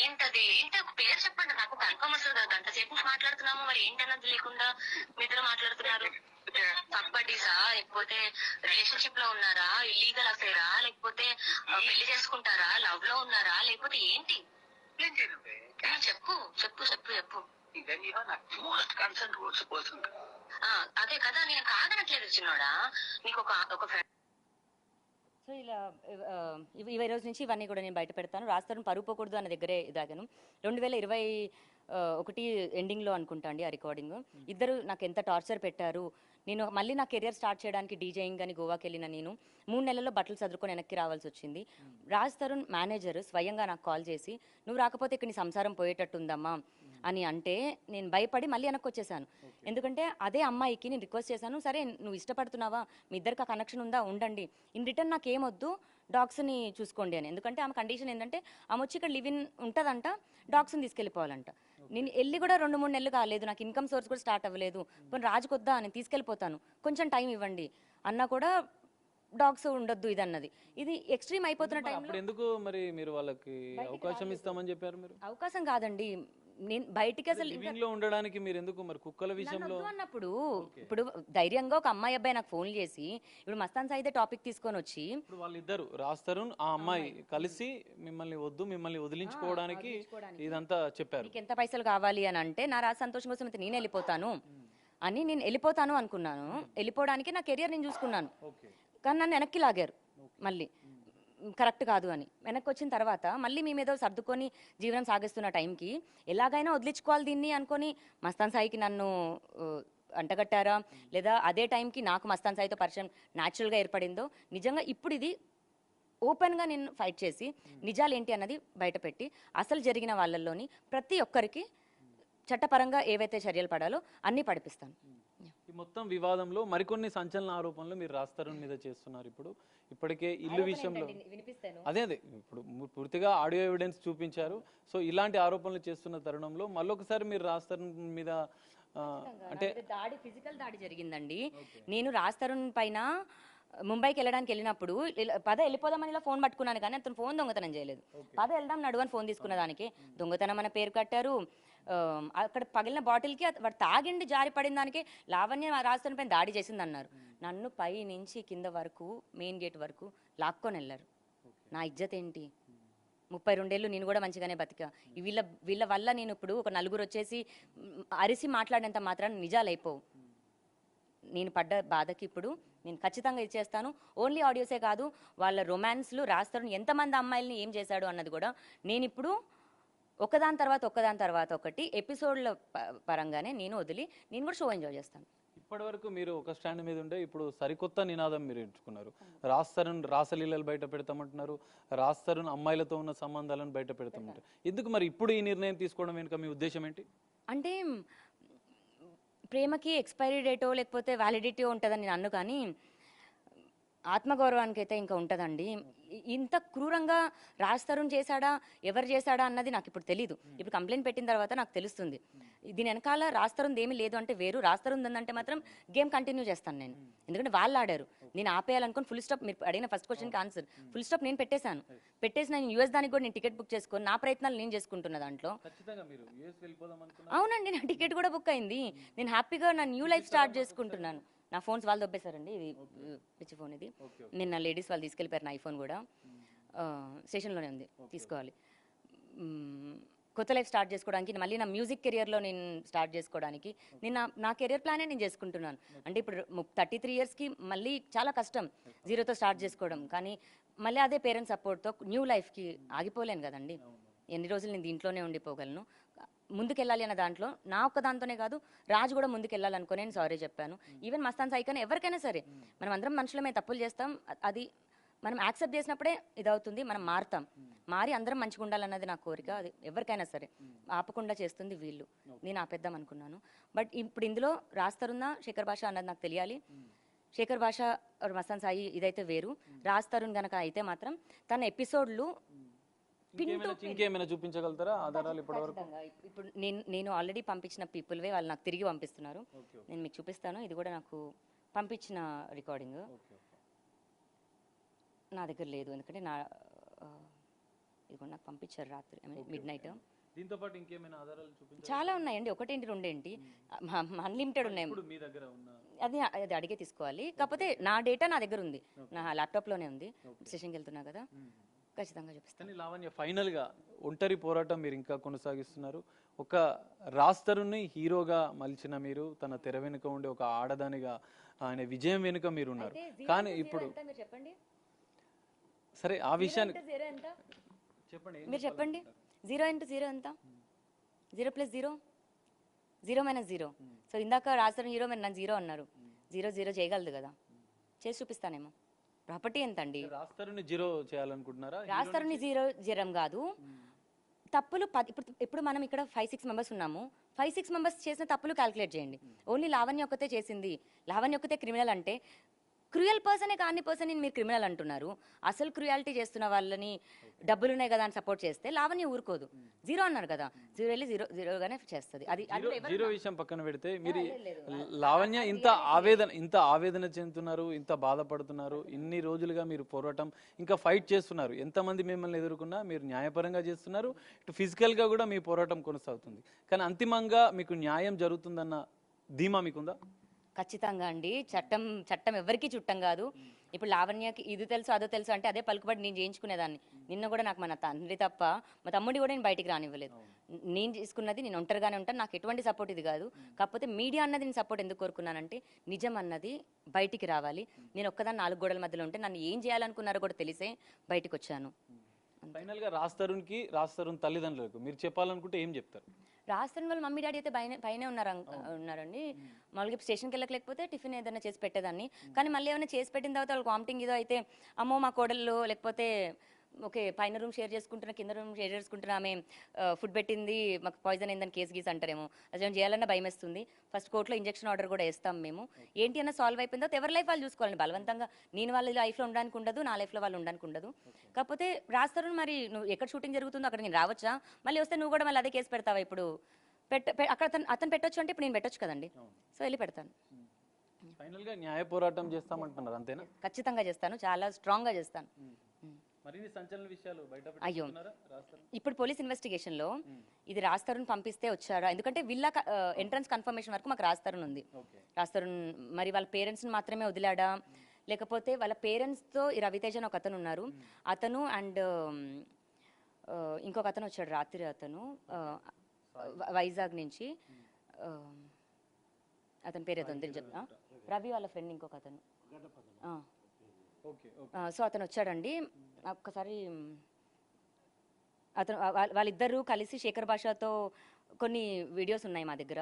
ఏంటది? ఏంటి ఒక పేరు చెప్పండి నాకు, కన్ఫర్మ్ వస్తుంది కదా. గంట సేపు మాట్లాడుతున్నాము, మరి ఏంటన్నది లేకుండా మీ ఇద్దరు మాట్లాడుతున్నారు. పబ్బడీసా, లేకపోతే రిలేషన్షిప్ లో ఉన్నారా, ఇల్లీగల్ అఫేరా, లేకపోతే పెళ్లి చేసుకుంటారా, లవ్ లో ఉన్నారా, లేకపోతే ఏంటి? చెప్పు చెప్పు చెప్పు చెప్పు. అదే కదా, నేను కాదనట్లేదు చిన్నోడా, నీకు ఒక ఫ్రెండ్. సో ఇలా ఈ రోజు నుంచి ఇవన్నీ కూడా నేను బయట పెడతాను. రాజ్ తరుణ్ పరువు పోకూడదు అన్న దగ్గరే ఇదాగాను. 2021 ఎండింగ్లో అనుకుంటా అండి ఆ రికార్డింగ్. ఇద్దరు నాకు ఎంత టార్చర్ పెట్టారు. నేను మళ్ళీ నా కెరియర్ స్టార్ట్ చేయడానికి డీజేయింగ్ అని గోవాకి వెళ్ళిన నేను 3 నెలల్లో బట్టలు చదువుకొని వెనక్కి రావాల్సి వచ్చింది. రాజ్ తరుణ్ మేనేజర్ స్వయంగా నాకు కాల్ చేసి, నువ్వు రాకపోతే ఇక్కడ నీ సంసారం పోయేటట్టుందమ్మా అని అంటే, నేను భయపడి మళ్ళీ వెనక్కి వచ్చేసాను. ఎందుకంటే అదే అమ్మాయికి నేను రిక్వెస్ట్ చేశాను, సరే నువ్వు ఇష్టపడుతున్నావా, మీ ఇద్దరికి ఆ కనెక్షన్ ఉందా, ఉండండి, ఇన్ రిటర్న్ నాకు ఏమొద్దు, డాగ్స్ని చూసుకోండి అని. ఎందుకంటే ఆమె కండిషన్ ఏంటంటే ఆమె వచ్చి ఇక్కడ లివ్ ఇన్ ఉంటుందంట, డాగ్స్ని తీసుకెళ్ళిపోవాలంట. నేను వెళ్ళి కూడా 2-3 నెలలు కాలేదు, నాకు ఇన్కమ్ సోర్స్ కూడా స్టార్ట్ అవ్వలేదు. పోనీ రాజుకొద్దా, నేను తీసుకెళ్ళిపోతాను, కొంచెం టైం ఇవ్వండి అన్నా కూడా డాగ్స్ ఉండొద్దు ఇది అన్నది. ఇది ఎక్స్ట్రీమ్ అయిపోతున్న టైంలో ఎందుకు మరి మీరు వాళ్ళకి అవకాశం ఇస్తామని చెప్పారు? మీరు అవకాశం కాదండి, నేను బయటికి అసలు లివింగ్ ఉండడానికి మీరు ఎందుకు మరి కుక్కల విషయంలో అన్నప్పుడు ఇప్పుడు ధైర్యంగా ఒక అమ్మాయి అబ్బాయి నాకు ఫోన్ చేసి, ఇప్పుడు మస్తాన్ సాయిదే టాపిక్ తీసుకొని వచ్చి, ఇప్పుడు వాళ్ళిద్దరు రాజ్ తరుణ్ ఆ అమ్మాయి కలిసి మిమ్మల్ని మిమ్మల్ని వదిలించుకోవడానికి ఇదంతా చెప్పారు. నీకు ఎంత పైసలు కావాలి అని అంటే, నా రాజ్ సంతోషం కోసం అయితే నేను వెళ్ళిపోతాను అని, నేను వెళ్ళిపోతాను అనుకున్నాను. వెళ్ళిపోవడానికి నా కెరియర్ నేను చూసుకున్నాను, కానీ నన్ను వెనక్కి లాగారు. మళ్ళీ కరెక్ట్ కాదు అని. వెనక్కి వచ్చిన తర్వాత మళ్ళీ మేమేదో సర్దుకొని జీవనం సాగిస్తున్న టైంకి ఎలాగైనా వదిలించుకోవాలి దీన్ని అనుకొని మస్తాన్ సాయికి నన్ను అంటగట్టారా, లేదా అదే టైంకి నాకు మస్తాన్ సాయితో పరిచయం న్యాచురల్గా ఏర్పడిందో, నిజంగా ఇప్పుడు ఇది ఓపెన్గా నేను ఫైట్ చేసి నిజాలు ఏంటి అన్నది బయటపెట్టి అసలు జరిగిన వాళ్ళల్లోని ప్రతి ఒక్కరికి చట్టపరంగా ఏవైతే చర్యలు పడాలో అన్నీ పడిపిస్తాను. ఈ మొత్తం వివాదంలో మరికొన్ని సంచలన ఆరోపణలు మీరు రాస్తారని మీద చేస్తున్నారు. ఇప్పటికే ఇల్లు విషయంలో అదే ఇప్పుడు పూర్తిగా ఆడియో ఎవిడెన్స్ చూపించారు. సో ఇలాంటి ఆరోపణలు చేస్తున్న తరుణంలో మళ్ళొకసారి మీరు రాస్తారు మీద అంటే ఫిజికల్ దాడి జరిగిందండి. నేను రాస్తరుణ్ పైన ముంబైకి వెళ్ళినప్పుడు పద వెళ్ళిపోదామని ఇలా ఫోన్ పట్టుకున్నాను, కానీ అతను ఫోన్ దొంగతనం చేయలేదు. పద వెళ్దాం నడువని ఫోన్ తీసుకున్న దానికి దొంగతనం అన్న పేరు కట్టారు. అక్కడ పగిలిన బాటిల్కి వాడు తాగిండి జారి పడిన దానికి లావణ్య రాస్తరుణ్ పైన దాడి చేసింది అన్నారు. నన్ను పై నుంచి కింద వరకు మెయిన్ గేట్ వరకు లాక్కొని వెళ్ళారు. నా ఇజ్జత్ ఏంటి? 32 ఏళ్ళు నేను కూడా మంచిగానే బతికా. వీళ్ళ వల్ల నేను ఇప్పుడు ఒక నలుగురు వచ్చేసి అరిసి మాట్లాడినంత మాత్రాన్ని నిజాలు అయిపోవు. నేను పడ్డ బాధకి ఇప్పుడు నేను ఖచ్చితంగా ఇచ్చేస్తాను. ఓన్లీ ఆడియోసే కాదు, వాళ్ళ రొమాన్స్లు రాస్తారు, ఎంతమంది అమ్మాయిల్ని ఏం చేశాడు అన్నది కూడా నేను ఇప్పుడు ఒకదాని తర్వాత ఒకటి ఎపిసోడ్ల పరంగానే నేను కూడా షో ఎంజాయ్ చేస్తాను. ఇప్పటివరకు మీరు ఒక స్టాండ్ మీద ఉండే ఇప్పుడు సరికొత్త నినాదం మీరు ఎంచుకున్నారు. రాసలీలలు బయట పెడతామంటున్నారు, రాస్తరుణ్ అమ్మాయిలతో ఉన్న సంబంధాలను బయట పెడతామంటారు. ఎందుకు మరి ఇప్పుడు ఈ నిర్ణయం తీసుకోవడం వెనుక మీ ఉద్దేశం ఏంటి? అంటే ప్రేమకి ఎక్స్పైరీ డేటో లేకపోతే వ్యాలిడిటీ ఉంటుందని నేను అన్ను, కానీ ఆత్మగౌరవానికి అయితే ఇంకా ఉంటుందండి. ఇంత క్రూరంగా రాస్తరుణ్ చేశాడా ఎవరు చేశాడా అన్నది నాకు ఇప్పుడు తెలీదు. ఇప్పుడు కంప్లైంట్ పెట్టిన తర్వాత నాకు తెలుస్తుంది. దీని వెనకాల రాస్తరుణ్ ఏమీ లేదు అంటే వేరు, రాస్తరుణ్ ఉందంటే మాత్రం గేమ్ కంటిన్యూ చేస్తాను నేను. ఎందుకంటే వాళ్ళు ఆడారు, నేను ఆపేయాలనుకుని ఫుల్ స్టాప్. మీరు అడిగిన ఫస్ట్ క్వశ్చన్కి ఆన్సర్ ఫుల్ స్టాప్ నేను పెట్టేసి నేను యూఎస్ దానికి కూడా నేను టికెట్ బుక్ చేసుకొని నా ప్రయత్నాలు నేను చేసుకుంటున్నా దాంట్లో. అవునండి, నా టికెట్ కూడా బుక్ అయింది. నేను హ్యాపీగా నా న్యూ లైఫ్ స్టార్ట్ చేసుకుంటున్నాను. నా ఫోన్స్ వాళ్ళు దొబ్బేశారండి, ఇది పిచ్చి ఫోన్ ఇది. నిన్న లేడీస్ వాళ్ళు తీసుకెళ్ళిపోయారు నా ఐఫోన్ కూడా, స్టేషన్లోనే ఉంది, తీసుకోవాలి. కొత్త లైఫ్ స్టార్ట్ చేసుకోవడానికి, మళ్ళీ నా మ్యూజిక్ కెరియర్లో నేను స్టార్ట్ చేసుకోవడానికి నేను నా కెరియర్ ప్లానే నేను చేసుకుంటున్నాను. అంటే ఇప్పుడు 33 ఇయర్స్కి మళ్ళీ చాలా కష్టం జీరోతో స్టార్ట్ చేసుకోవడం, కానీ మళ్ళీ అదే పేరెంట్స్ సపోర్ట్తో న్యూ లైఫ్కి ఆగిపోలేను కదండి. ఎన్ని రోజులు నేను దీంట్లోనే ఉండిపోగలను? ముందుకెళ్ళాలి అన్న దాంట్లో నా ఒక్క దాంతోనే కాదు, రాజు కూడా ముందుకెళ్ళాలనుకుని నేను సారీ చెప్పాను. ఈవెన్ మస్తాన్ సాయి కానీ ఎవరికైనా సరే, మనం అందరం మనుషులమే, తప్పులు చేస్తాం. అది మనం యాక్సెప్ట్ చేసినప్పుడే ఇదవుతుంది, మనం మారి అందరం మంచిగా ఉండాలన్నది నా కోరిక. అది ఎవరికైనా సరే ఆపకుండా చేస్తుంది వీళ్ళు, నేను ఆపేద్దాం అనుకున్నాను. బట్ ఇప్పుడు ఇందులో రాస్తరుణ శేఖర్ భాష అన్నది నాకు తెలియాలి. శేఖర్ భాష మస్తాన్ సాయి ఇదైతే వేరు. రాస్తరుణ్ గనక అయితే మాత్రం తన ఎపిసోడ్లు ఇంకేమైనా చూపించగలుగుతారా ఆధారాలు? ఇప్పుడు నేను ఆల్రెడీ పంపించిన పీపుల్వే వాళ్ళు నాకు తిరిగి పంపిస్తున్నారు. నేను మీకు చూపిస్తాను. ఇది కూడా నాకు పంపించిన రికార్డింగ్ నా దగ్గర లేదు, ఎందుకంటే ఇది కూడా నాకు పంపించారు రాత్రి మిడ్నైట్. దీంతో పాటు ఇంకేమైనా ఆధారాలు చూపించారు? చాలా ఉన్నాయండి, ఒకటేంటి రెండేంటి, అన్లిమిటెడ్ ఉన్నాయి. అది అడిగే తీసుకోవాలి. కాకపోతే నా డేటా నా దగ్గర ఉంది, నా ల్యాప్టాప్లోనే ఉంది. స్టేషన్కి వెళ్తున్నా కదా, ఖచ్చితంగా చూపిస్తాను. లావణ్య, ఫైనల్ గా ఒంటరి పోరాటం మీరు ఇంకా కొనసాగిస్తున్నారు. ఒక రాస్తరుని హీరోగా మలిచిన మీరు తన తెర వెనుక ఉండే ఒక ఆడదానిగా ఆయన విజయం వెనుక మీరు ఉన్నారు. కానీ ఇప్పుడు చెప్పండి, సరే ఆ విషయాన్ని చెప్పండి, మీరు చెప్పండి. 0 × 0 ఎంత? 0 + 0 0 - 0. సో ఇందాక రాస్తరుని హీరో మీరు నన్ను 0 అన్నారు. 0 0 చేయగలదు కదా, చేసి చూపిస్తానేమో. ప్రాపర్టీ ఎంత అండి? రాస్తరుని 0 చేయాలనుకుంటున్నారా? రాస్తరుని 0 జరం కాదు, తప్పులు ఇప్పుడు మనం ఇక్కడ 5-6 మెంబర్స్ ఉన్నాము. 5-6 మెంబర్స్ చేసిన తప్పులు క్యాల్కులేట్ చేయండి. ఓన్లీ లావణ్య ఒక్కతే చేసింది, లావణ్య ఒక్కతే క్రిమినల్ అంటే క్రూయల్ పర్సనే కాని పర్సన్ మీరు క్రిమినల్ అంటున్నారు. అసలు క్రూయాలిటీ చేస్తున్న వాళ్ళని డబ్బులు ఉన్నాయి కదా అని సపోర్ట్ చేస్తే లావణ్య ఊరుకోదు. 0 అన్నారు కదా, 0 వెళ్ళి 0 గానే చేస్తుంది. అది 0 విషయం పక్కన పెడితే మీరు లావణ్య ఇంత ఆవేదన చెందుతున్నారు, ఇంత బాధపడుతున్నారు, ఇన్ని రోజులుగా మీరు పోరాటం ఇంకా ఫైట్ చేస్తున్నారు. ఎంతమంది మిమ్మల్ని ఎదుర్కొన్నా మీరు న్యాయపరంగా చేస్తున్నారు, ఇటు ఫిజికల్ గా కూడా మీ పోరాటం కొనసాగుతుంది. కానీ అంతిమంగా మీకు న్యాయం జరుగుతుందన్న ధీమా మీకుందా? ఖచ్చితంగా అండి. చట్టం ఎవరికీ చుట్టం కాదు. ఇప్పుడు లావణ్యకి ఇది తెలుసు అదో తెలుసు అంటే అదే పలుకుబడి నేను చేయించుకునేదాన్ని. నిన్న కూడా నాకు మన తండ్రి తప్ప మా తమ్ముడి కూడా నేను బయటికి రానివ్వలేదు. నేను చేసుకున్నది నేను ఒంటరిగానే ఉంటాను. నాకు ఎటువంటి సపోర్ట్ ఇది కాదు. కాకపోతే మీడియా అన్నది నేను సపోర్ట్ ఎందుకు కోరుకున్నానంటే నిజం అన్నది బయటికి రావాలి. నేను ఒక్కదాన్ని 4 గోడల మధ్యలో ఉంటే నన్ను ఏం చేయాలనుకున్నారో కూడా తెలిసే బయటికి వచ్చాను. ఫైనల్ గా రాజ్ తరుణ్ తల్లిదండ్రులకు మీరు చెప్పాలనుకుంటే ఏం చెప్తారు? రాస్తాను వాళ్ళ మమ్మీ డాడీ అయితే పైనే ఉన్నారండి. మామూలుగా స్టేషన్కి వెళ్ళలేకపోతే టిఫిన్ ఏదైనా చేసి పెట్టేదాన్ని. కానీ మళ్ళీ ఏమైనా చేసి పెట్టిన తర్వాత వాళ్ళకి వామిటింగ్ ఏదో అయితే అమ్మో మా కోడళ్ళు లేకపోతే ఓకే పైన రూమ్ షేర్ చేసుకుంటున్నా కింద రూమ్ షేర్ చేసుకుంటున్నా ఆమె ఫుడ్ పెట్టింది మాకు పాయిజన్ అయిందని కేసు గీసి అంటారేమో. అసలు చేయాలన్నా భయం వేస్తుంది. ఫస్ట్ కోర్టులో ఇంజెక్షన్ ఆర్డర్ కూడా వేస్తాం మేము. ఏంటి అన్న సాల్వ్ అయిపోయిన తర్వాత ఎవరి లైఫ్ వాళ్ళు చూసుకోవాలండి. బలవంతంగా నేను వాళ్ళ లైఫ్లో ఉండడానికి ఉండదు, నా లైఫ్లో వాళ్ళు ఉండడానికి ఉండదు. కాకపోతే రాస్తారు మరి నువ్వు ఎక్కడ షూటింగ్ జరుగుతుందో అక్కడ నేను రావచ్చా, మళ్ళీ వస్తే నువ్వు కూడా మళ్ళీ అదే కేసు పెడతావా? ఇప్పుడు అక్కడ అతను పెట్టొచ్చు అంటే ఇప్పుడు నేను పెట్టొచ్చు కదండి. సో వెళ్ళి పెడతాను. ఫైనల్ గా న్యాయ పోరాటం చేస్తామంటున్నారు అంతేనా? ఖచ్చితంగా చేస్తాను, చాలా స్ట్రాంగ్గా చేస్తాను. మరిన్ని సంచలన విషయాలు బయట అయ్యో పెట్టుకున్నారా రాజ్ తరుణ్? ఇప్పుడు పోలీస్ ఇన్వెస్టిగేషన్ లో ఇది రాజ్ తరుణ్ పంపిస్తే వచ్చారా, ఎందుకంటే వీళ్ళ ఎంట్రన్స్ కన్ఫర్మేషన్ వరకు మాకు రాజ్ తరుణ్ ఉంది. ఓకే. రాజ్ తరుణ్ మరి వాళ్ళ పేరెంట్స్ని మాత్రమే వదిలాడా, లేకపోతే వాళ్ళ పేరెంట్స్తో ఈ రవితేజ అని ఒక అతను ఉన్నారు, అతను అండ్ ఇంకొక అతను వచ్చాడు రాత్రి, అతను వైజాగ్ నుంచి, అతని పేరు ఏదో ఉంది చెప్పా, రవి వాళ్ళ ఫ్రెండ్ ఇంకొక అతను. ఓకే. సో అతను వచ్చాడండి. ఒక్కసారి అతను వాళ్ళిద్దరూ కలిసి శేఖర్ భాషతో కొన్ని వీడియోస్ ఉన్నాయి మా దగ్గర.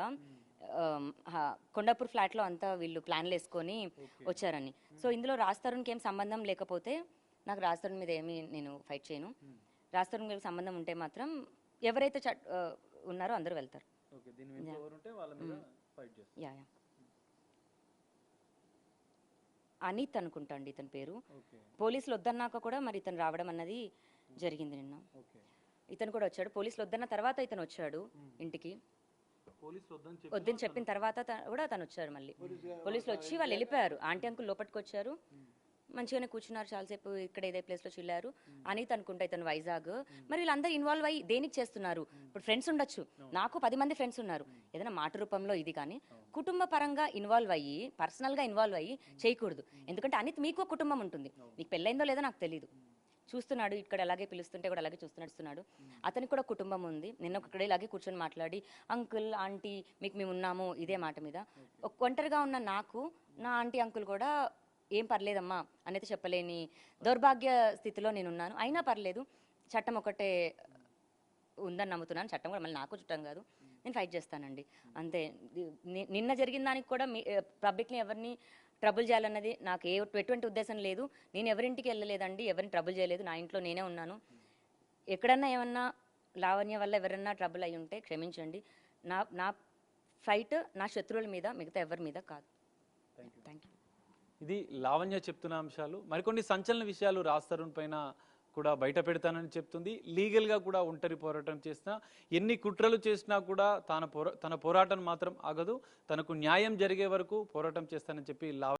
కొండాపూర్ ఫ్లాట్లో అంతా వీళ్ళు ప్లాన్లు వేసుకొని వచ్చారని. సో ఇందులో రాజ్ తరుణ్కి ఏం సంబంధం లేకపోతే నాకు రాజ్ తరుణ్ మీద ఏమీ నేను ఫైట్ చేయను. రాజ్ తరుణ్ సంబంధం ఉంటే మాత్రం ఎవరైతే ఉన్నారో అందరూ వెళ్తారు. ఓకే. దీని వెనుక ఎవరు ఉంటే వాళ్ళ మీద ఫైట్ చేస్తారు. యా అనిత్ అనుకుంటా అండి ఇతని పేరు. ఓకే. పోలీసులు వద్దన్నాక కూడా మరి ఇతను రావడం అన్నది జరిగింది నిన్న. ఓకే. ఇతను కూడా వచ్చాడు. పోలీసులు వద్దన్న తర్వాత ఇతను వచ్చాడు ఇంటికి. పోలీసులు వద్దని చెప్పిన తర్వాత కూడా తను వచ్చారు. మళ్ళీ పోలీసులు వచ్చి వాళ్ళు వెళ్ళిపోయారు. ఆంటీ అంకుల్ లోపలికి వచ్చారు, మంచిగానే కూర్చున్నారు చాలాసేపు. ఇక్కడ ఇదే ప్లేస్లో చిల్లారు. అనిత్ అనుకుంటా ఇతను వైజాగ్. మరి వీళ్ళందరూ ఇన్వాల్వ్ అయ్యి దేనికి చేస్తున్నారు? ఇప్పుడు ఫ్రెండ్స్ ఉండొచ్చు, నాకు 10 మంది ఫ్రెండ్స్ ఉన్నారు. ఏదైనా మాట రూపంలో ఇది కానీ కుటుంబ పరంగా ఇన్వాల్వ్ అయ్యి పర్సనల్గా ఇన్వాల్వ్ అయ్యి చేయకూడదు. ఎందుకంటే అనిత్ మీకు కుటుంబం ఉంటుంది. నీకు పెళ్ళైందో లేదో నాకు తెలియదు. చూస్తున్నాడు ఇక్కడ అలాగే పిలుస్తుంటే కూడా అలాగే చూస్తున్నాడు. అతనికి కూడా కుటుంబం ఉంది. నిన్న ఒకడే ఇలాగే కూర్చొని మాట్లాడి అంకుల్ ఆంటీ మీకు మేము ఉన్నాము ఇదే మాట మీద. ఒంటరిగా ఉన్న నాకు నా ఆంటీ అంకుల్ కూడా ఏం పర్లేదమ్మా అనేది చెప్పలేని దౌర్భాగ్య స్థితిలో నేనున్నాను. అయినా పర్లేదు, చట్టం ఒకటే ఉందని నమ్ముతున్నాను. చట్టం కూడా మళ్ళీ నాకు చుట్టం కాదు, నేను ఫైట్ చేస్తానండి అంతే. నిన్న జరిగిన దానికి కూడా పబ్లిక్ని ఎవరిని ట్రబుల్ చేయాలన్నది నాకు ఎటువంటి ఉద్దేశం లేదు. నేను ఎవరింటికి వెళ్ళలేదండి, ఎవరిని ట్రబుల్ చేయలేదు. నా ఇంట్లో నేనే ఉన్నాను. ఎక్కడన్నా ఏమన్నా లావణ్య వల్ల ఎవరన్నా ట్రబుల్ అయి ఉంటే క్షమించండి. నా ఫైట్ నా శత్రువుల మీద, మిగతా ఎవరి మీద కాదు. Thank you. ఇది లావణ్య చెప్తున్న అంశాలు. మరికొన్ని సంచలన విషయాలు రాజ్ తరుణ్ పైన కూడా బయట పెడతానని చెప్తుంది. లీగల్గా కూడా ఒంటరి పోరాటం చేసినా, ఎన్ని కుట్రలు చేసినా కూడా తన పోరాటం మాత్రం ఆగదు. తనకు న్యాయం జరిగే వరకు పోరాటం చేస్తానని చెప్పి